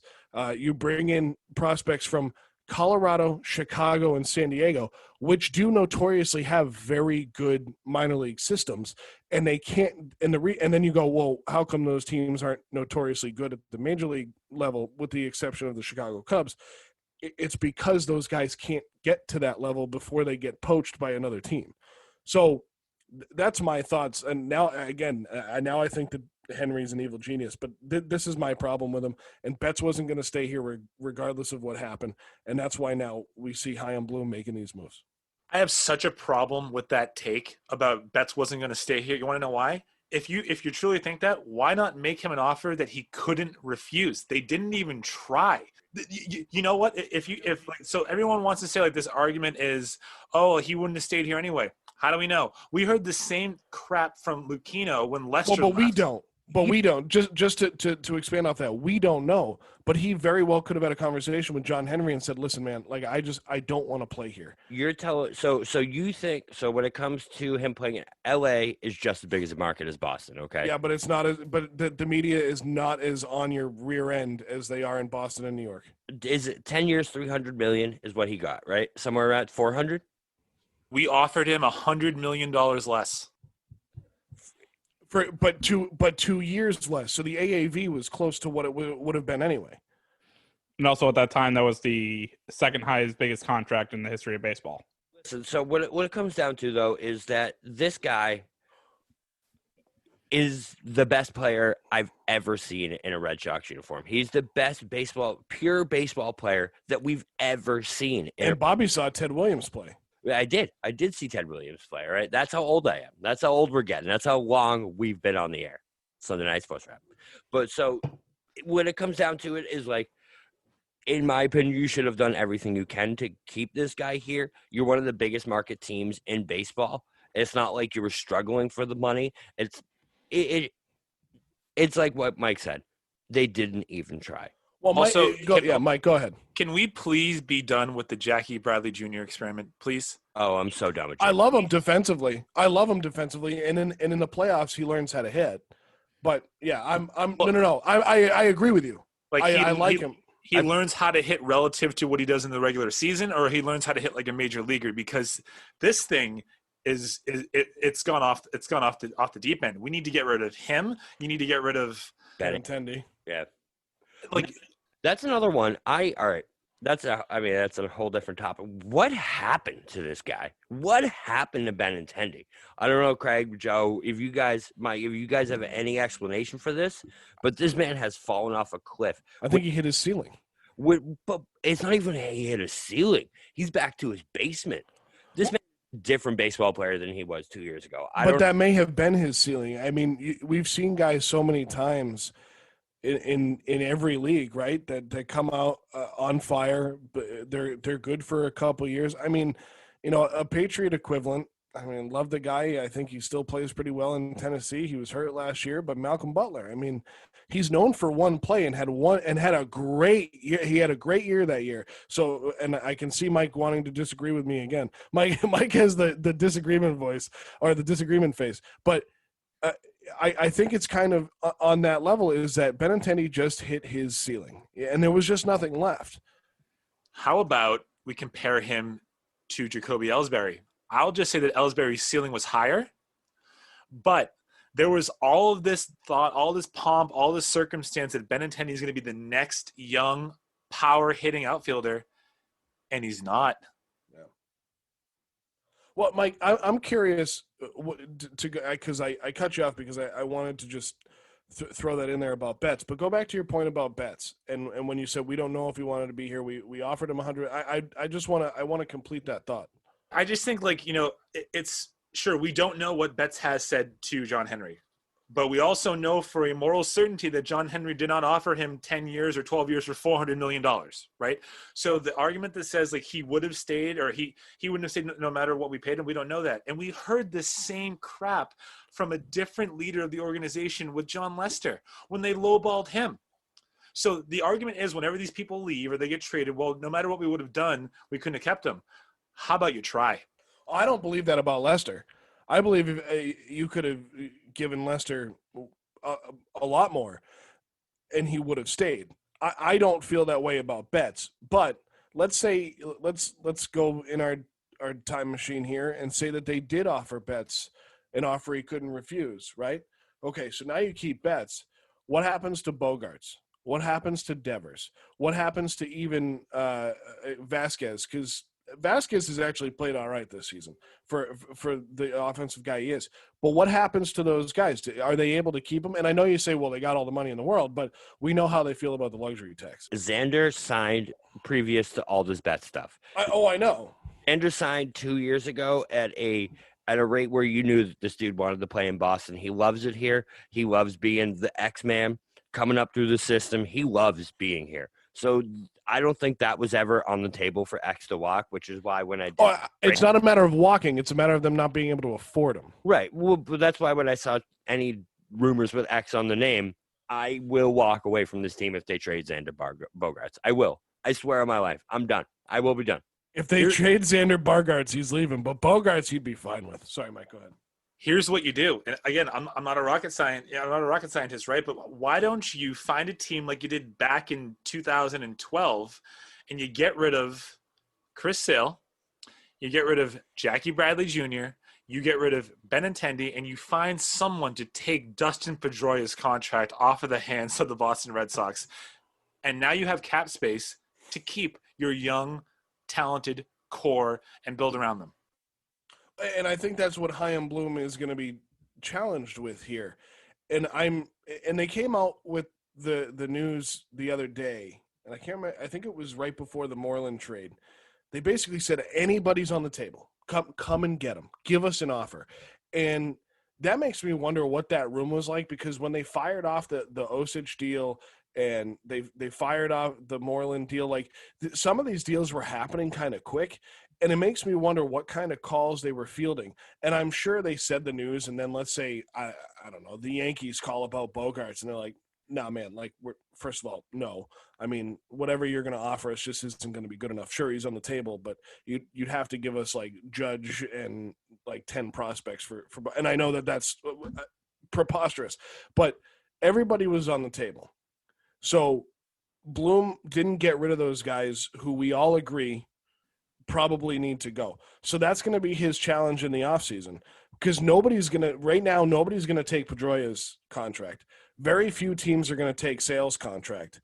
You bring in prospects from Colorado, Chicago, and San Diego, which do notoriously have very good minor league systems, and they can't. And then you go, well, how come those teams aren't notoriously good at the major league level, with the exception of the Chicago Cubs? It's because those guys can't get to that level before they get poached by another team. So that's my thoughts. And now, again, now I think that Henry's an evil genius, but this is my problem with him. And Betts wasn't going to stay here regardless of what happened. And that's why now we see Chaim Bloom making these moves. I have such a problem with that take about Betts wasn't going to stay here. You want to know why? If you truly think that, why not make him an offer that he couldn't refuse? They didn't even try. You know what? So everyone wants to say like this argument is, oh, he wouldn't have stayed here anyway. How do we know? We heard the same crap from Lucchino when Lester left. We don't. But we don't. Just to expand off that, we don't know. But he very well could have had a conversation with John Henry and said, "Listen, man, like I don't want to play here." You're telling so you think so when it comes to him playing in LA is just as big as a market as Boston, okay? Yeah, but it's not as the media is not as on your rear end as they are in Boston and New York. Is it 10 years, $300 million is what he got, right? Somewhere around 400? We offered him $100 million less. But 2 years less. So the AAV was close to what it would have been anyway. And also at that time, that was the second highest, biggest contract in the history of baseball. So what it comes down to, though, is that this guy is the best player I've ever seen in a Red Sox uniform. He's the best pure baseball player that we've ever seen. And Bobby saw Ted Williams play. I did see Ted Williams play, right? That's how old I am. That's how old we're getting. That's how long we've been on the air. Sunday Night's Post-Wrap. But so when it comes down to it is like, in my opinion, you should have done everything you can to keep this guy here. You're one of the biggest market teams in baseball. It's not like you were struggling for the money. It's like what Mike said. They didn't even try. Well, Mike, go ahead. Can we please be done with the Jackie Bradley Jr. experiment, please? Oh, I'm so done with you. I love him defensively. And in the playoffs, he learns how to hit. But yeah, I agree with you. Like I like him. He learns how to hit relative to what he does in the regular season, or he learns how to hit like a major leaguer, because this thing it's gone off the deep end. We need to get rid of him. You need to get rid of Benintendi. Yeah. Like that's another one. That's a whole different topic. What happened to this guy? What happened to Benintendi? I don't know, Craig, Joe, if you guys have any explanation for this, but this man has fallen off a cliff. I think he hit his ceiling. But it's not even he hit a ceiling. He's back to his basement. This man is a different baseball player than he was 2 years ago. But that may have been his ceiling. I mean, we've seen guys so many times in every league, right? That come out on fire, but they're good for a couple of years. I mean, a Patriot equivalent. I mean, love the guy. I think he still plays pretty well in Tennessee. He was hurt last year, but Malcolm Butler. I mean, he's known for one play and had a great year. He had a great year that year. So, and I can see Mike wanting to disagree with me again. Mike has the disagreement voice or the disagreement face, but. I think it's kind of on that level is that Benintendi just hit his ceiling and there was just nothing left. How about we compare him to Jacoby Ellsbury? I'll just say that Ellsbury's ceiling was higher, but there was all of this thought, all this pomp, all this circumstance that Benintendi is going to be the next young power hitting outfielder, and he's not. Well, Mike, I'm curious because I cut you off because I wanted to just throw that in there about Betts. But go back to your point about Betts, and when you said we don't know if he wanted to be here, we offered him 100. I just want to complete that thought. I just think it's sure we don't know what Betts has said to John Henry, but we also know for a moral certainty that John Henry did not offer him 10 years or 12 years for $400 million, right? So the argument that says like he would have stayed or he wouldn't have stayed no matter what we paid him, we don't know that. And we heard the same crap from a different leader of the organization with Jon Lester when they lowballed him. So the argument is whenever these people leave or they get traded, well, no matter what we would have done, we couldn't have kept them. How about you try? I don't believe that about Lester. I believe you could have given Lester a lot more, and he would have stayed. I don't feel that way about Betts. But let's go in our time machine here and say that they did offer Betts an offer he couldn't refuse, right? Okay, so now you keep Betts. What happens to Bogarts? What happens to Devers? What happens to even Vasquez? Because Vasquez has actually played all right this season for the offensive guy he is. But what happens to those guys? Are they able to keep them? And I know you say, well, they got all the money in the world, but we know how they feel about the luxury tax. Xander signed previous to all this bet stuff. I know. Xander signed 2 years ago at a rate where you knew that this dude wanted to play in Boston. He loves it here. He loves being the X-Man coming up through the system. He loves being here. So I don't think that was ever on the table for X to walk, which is why when I did, it's not a matter of walking; it's a matter of them not being able to afford him. Right. Well, but that's why when I saw any rumors with X on the name, I will walk away from this team if they trade Xander Bogarts. I will. I swear on my life, I'm done. I will be done. If they trade Xander Bogarts, he's leaving. But Bogarts, he'd be fine with. Sorry, Mike. Go ahead. Here's what you do. And again, I'm not a rocket scientist. I'm not a rocket scientist, right? But why don't you find a team like you did back in 2012, and you get rid of Chris Sale, you get rid of Jackie Bradley Jr., you get rid of Benintendi, and you find someone to take Dustin Pedroia's contract off of the hands of the Boston Red Sox, And now you have cap space to keep your young, talented core and build around them. And I think that's what Chaim Bloom is going to be challenged with here. And they came out with the news the other day, and I can't remember, I think it was right before the Moreland trade. They basically said anybody's on the table. Come and get them. Give us an offer. And that makes me wonder what that room was like, because when they fired off the Osich deal and they fired off the Moreland deal, like some of these deals were happening kind of quick. And it makes me wonder what kind of calls they were fielding. And I'm sure they said the news, and then let's say, I don't know, the Yankees call about Bogaerts, and they're like, nah, man, like, first of all, no. I mean, whatever you're going to offer us just isn't going to be good enough. Sure, he's on the table, but you'd have to give us, like, Judge and, like, 10 prospects for and I know that's preposterous. But everybody was on the table. So Bloom didn't get rid of those guys who we all agree probably need to go. So that's going to be his challenge in the offseason, because nobody's going to take Pedroia's contract. Very few teams are going to take Sale's contract.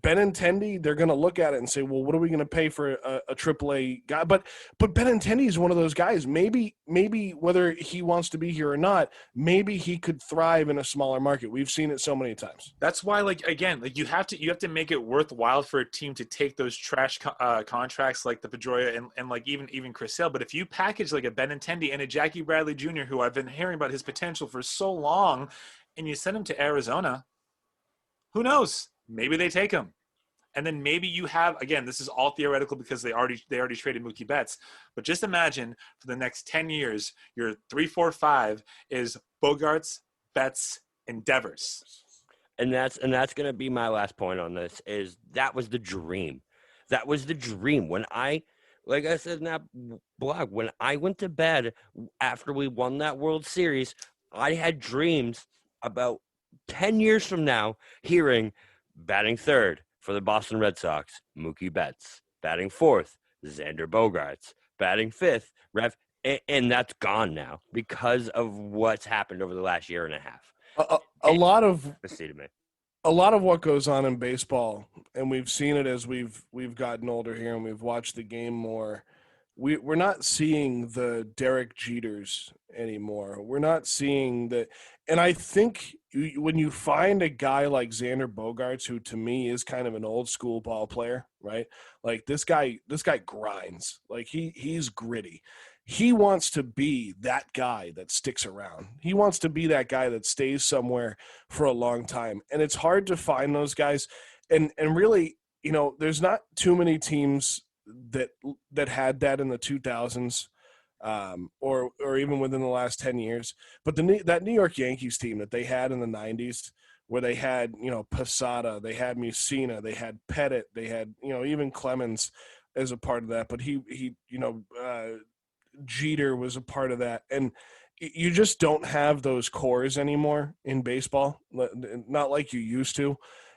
Benintendi, they're going to look at it and say, well, what are we going to pay for a AAA guy? But Benintendi is one of those guys. Maybe whether he wants to be here or not, maybe he could thrive in a smaller market. We've seen it so many times. That's why, you have to make it worthwhile for a team to take those trash contracts like the Pedroia and like even Chris Sale. But if you package like a Benintendi and a Jackie Bradley Jr., who I've been hearing about his potential for so long, and you send him to Arizona, who knows? Maybe they take him. And then maybe you have, again, this is all theoretical because they already traded Mookie Betts. But just imagine for the next 10 years, your 3, 4, 5 is Bogaerts, Betts, and Devers. And that's going to be my last point on this, is that was the dream. That was the dream. When like I said in that blog, when I went to bed after we won that World Series, I had dreams about 10 years from now hearing batting third for the Boston Red Sox, Mookie Betts. Batting fourth, Xander Bogaerts. Batting fifth, and that's gone now because of what's happened over the last year and a half. A lot of what goes on in baseball, and we've seen it as we've gotten older here and we've watched the game more. We're not seeing the Derek Jeters anymore. We're not seeing the – and I think when you find a guy like Xander Bogaerts, who to me is kind of an old school ball player, right? Like this guy grinds. Like he's gritty. He wants to be that guy that sticks around. He wants to be that guy that stays somewhere for a long time. And it's hard to find those guys. And really, there's not too many teams – that had that in the 2000s, or even within the last 10 years. But that New York Yankees team that they had in the 90s, where they had Posada, they had Mussina, they had Pettit, they had even Clemens as a part of that. But he Jeter was a part of that, and you just don't have those cores anymore in baseball, not like you used to.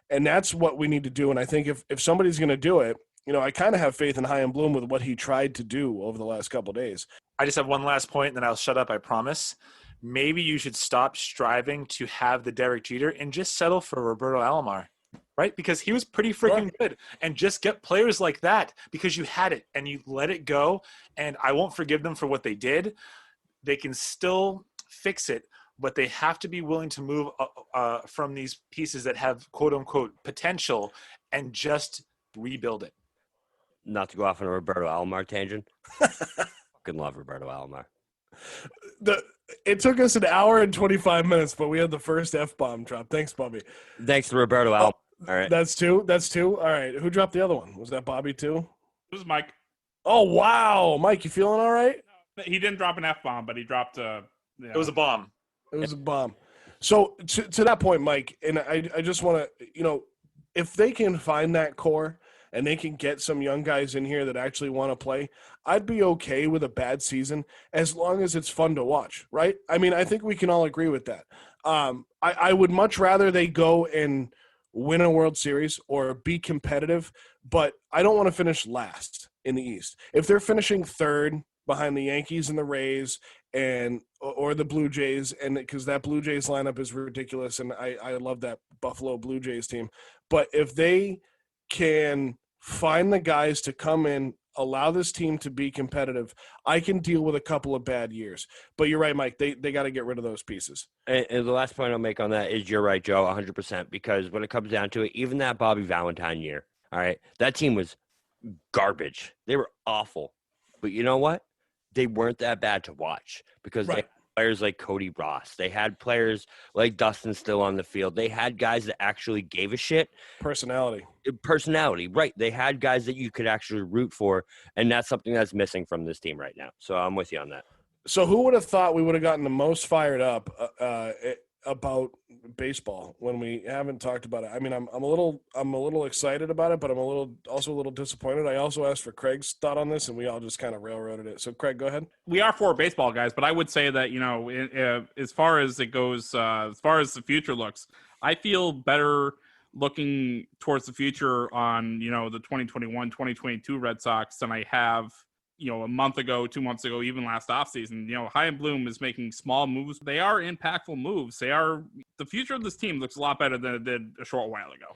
And that's what we need to do. And I think if somebody's going to do it, I kind of have faith in Chaim Bloom with what he tried to do over the last couple of days. I just have one last point, and then I'll shut up, I promise. Maybe you should stop striving to have the Derek Jeter and just settle for Roberto Alomar, right? Because he was pretty freaking good. And just get players like that because you had it and you let it go. And I won't forgive them for what they did. They can still fix it, but they have to be willing to move from these pieces that have quote-unquote potential and just rebuild it. Not to go off on a Roberto Alomar tangent. Fucking love Roberto Alomar. It took us an hour and 25 minutes, but we had the first F-bomb drop. Thanks, Bobby. Thanks to Roberto Alomar. All right. That's two. All right. Who dropped the other one? Was that Bobby too? It was Mike. Oh, wow. Mike, you feeling all right? He didn't drop an F-bomb, but he dropped It was a bomb. It was a bomb. So to that point, Mike, and I just want to, if they can find that core and they can get some young guys in here that actually want to play, I'd be okay with a bad season as long as it's fun to watch, right? I mean, I think we can all agree with that. I would much rather they go and win a World Series or be competitive, but I don't want to finish last in the East. If they're finishing third behind the Yankees and the Rays or the Blue Jays, and because that Blue Jays lineup is ridiculous, and I love that Buffalo Blue Jays team. But if they can find the guys to come in, allow this team to be competitive, I can deal with a couple of bad years. But you're right, Mike. They got to get rid of those pieces. And the last point I'll make on that is you're right, Joe, 100%. Because when it comes down to it, even that Bobby Valentine year, all right, that team was garbage. They were awful. But you know what? They weren't that bad to watch because they had players like Cody Ross. They had players like Dustin still on the field. They had guys that actually gave a shit. Personality, right. They had guys that you could actually root for, and that's something that's missing from this team right now. So I'm with you on that. So who would have thought we would have gotten the most fired up about baseball when we haven't talked about it? I mean, I'm a little excited about it, but I'm also a little disappointed. I also asked for Craig's thought on this, and we all just kind of railroaded it. So Craig, go ahead. We are for baseball guys, but I would say that, as far as it goes, as far as the future looks, I feel better looking towards the future on, the 2021-2022 Red Sox than I have a month ago, 2 months ago, even last offseason. Chaim Bloom is making small moves. They are impactful moves. The future of this team looks a lot better than it did a short while ago.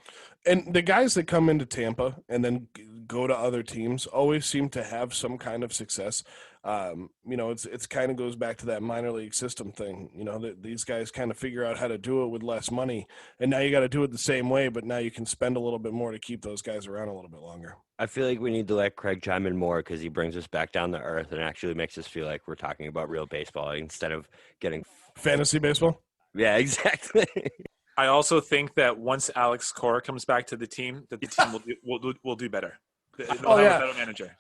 And the guys that come into Tampa and then go to other teams always seem to have some kind of success. It's kind of goes back to that minor league system thing, that these guys kind of figure out how to do it with less money. And now you got to do it the same way, but now you can spend a little bit more to keep those guys around a little bit longer. I feel like we need to let Craig chime in more because he brings us back down to earth and actually makes us feel like we're talking about real baseball instead of getting fantasy baseball. Yeah, exactly. I also think that once Alex Cora comes back to the team, that the team will do better. They'll have a better manager.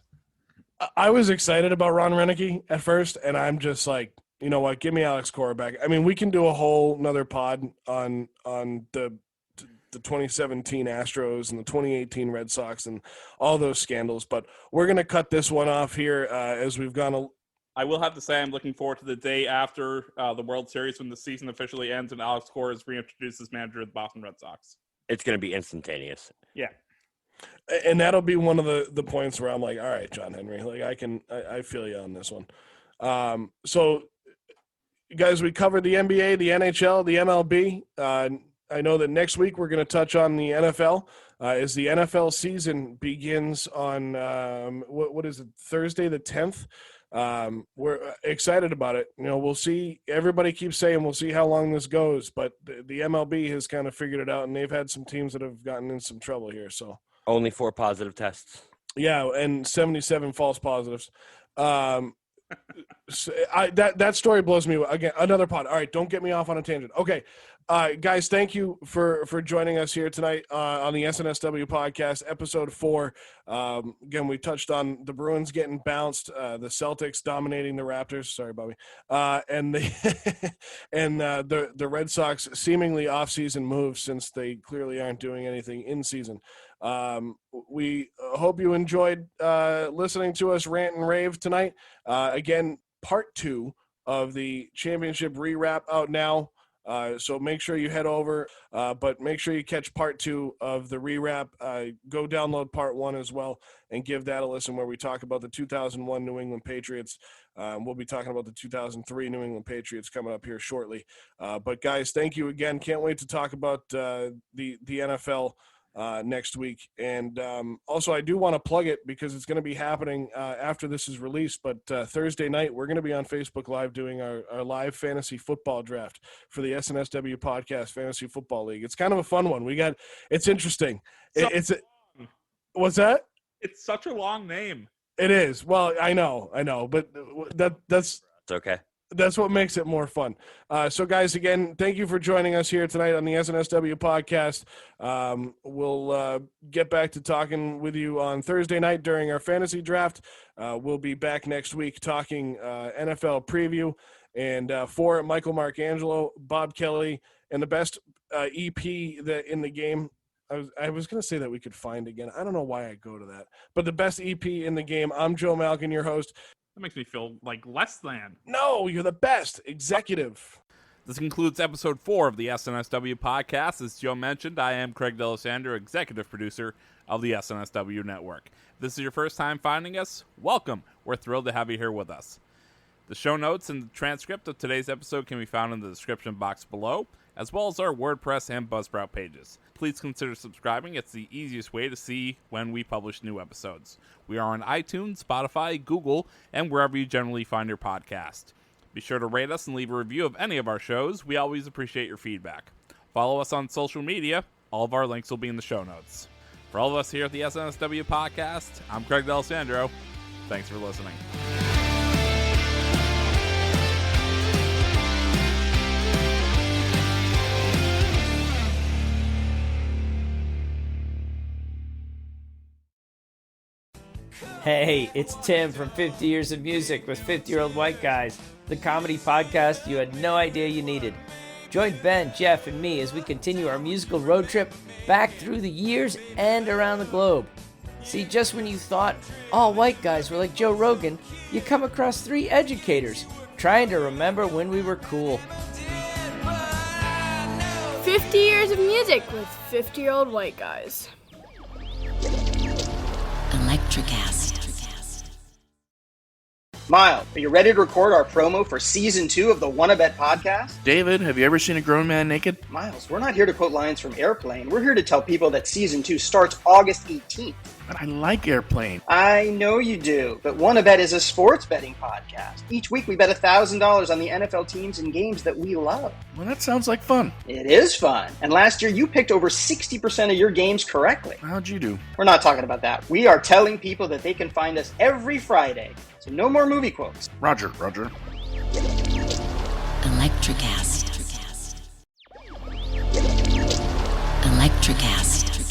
I was excited about Ron Renneke at first, and I'm just like, you know what? Give me Alex Cora back. I mean, we can do a whole another pod on the 2017 Astros and the 2018 Red Sox and all those scandals, but we're going to cut this one off here as we've gone. I will have to say I'm looking forward to the day after the World Series when the season officially ends and Alex Cora is reintroduced as manager of the Boston Red Sox. It's going to be instantaneous. Yeah. And that'll be one of the points where I'm like, all right, John Henry, like I feel you on this one. So guys, we covered the NBA, the NHL, the MLB. I know that next week we're going to touch on the NFL as the NFL season begins on what is it, Thursday the 10th. We're excited about it. We'll see. Everybody keeps saying we'll see how long this goes, but the MLB has kind of figured it out, and they've had some teams that have gotten in some trouble here. So only 4 positive tests. Yeah, and 77 false positives. That story blows me again. Another pod. All right, don't get me off on a tangent. Okay, guys, thank you for joining us here tonight on the SNSW podcast, episode 4. Again, we touched on the Bruins getting bounced, the Celtics dominating the Raptors. Sorry, Bobby, and the Red Sox seemingly off-season moves since they clearly aren't doing anything in season. We hope you enjoyed listening to us rant and rave tonight. Again, part 2 of the championship ReWrap out now. So make sure you head over, but make sure you catch part 2 of the ReWrap. Go download part 1 as well and give that a listen where we talk about the 2001 New England Patriots. We'll be talking about the 2003 New England Patriots coming up here shortly. But guys, thank you again. Can't wait to talk about the NFL next week. And also I do want to plug it because it's going to be happening after this is released, but Thursday night we're going to be on Facebook Live doing our live fantasy football draft for the SNSW podcast Fantasy Football League. It's kind of a fun one. It's interesting. What's that? It's such a long name. It is. Well, I know, but that's it's okay. That's what makes it more fun. So, guys, again, thank you for joining us here tonight on the SNSW podcast. We'll get back to talking with you on Thursday night during our fantasy draft. We'll be back next week talking NFL preview. And for Michael Marcangelo, Bob Kelly, and the best EP in the game. I was going to say that we could find again. I don't know why I go to that. But the best EP in the game. I'm Joe Malkin, your host. That makes me feel like less than. No, you're the best. Executive. This concludes episode 4 of the SNSW podcast. As Joe mentioned, I am Craig D'Alessandro, executive producer of the SNSW network. If this is your first time finding us, welcome. We're thrilled to have you here with us. The show notes and the transcript of today's episode can be found in the description box below. as well as our WordPress and Buzzsprout pages. Please consider subscribing. It's the easiest way to see when we publish new episodes. We are on iTunes, Spotify, Google, and wherever you generally find your podcast. Be sure to rate us and leave a review of any of our shows. We always appreciate your feedback. Follow us on social media. All of our links will be in the show notes. For all of us here at the SNSW Podcast, I'm Craig D'Alessandro. Thanks for listening. Hey, it's Tim from 50 Years of Music with 50-Year-Old White Guys, the comedy podcast you had no idea you needed. Join Ben, Jeff, and me as we continue our musical road trip back through the years and around the globe. See, just when you thought all white guys were like Joe Rogan, you come across three educators trying to remember when we were cool. 50 Years of Music with 50-Year-Old White Guys. Electricast. Miles, are you ready to record our promo for Season 2 of the Wannabet podcast? David, have you ever seen a grown man naked? Miles, we're not here to quote lines from Airplane. We're here to tell people that Season 2 starts August 18th. But I like Airplane. I know you do, but Wannabet is a sports betting podcast. Each week we bet $1,000 on the NFL teams and games that we love. Well, that sounds like fun. It is fun. And last year you picked over 60% of your games correctly. How'd you do? We're not talking about that. We are telling people that they can find us every Friday. So no more movie quotes. Roger. Electricast. Electricast.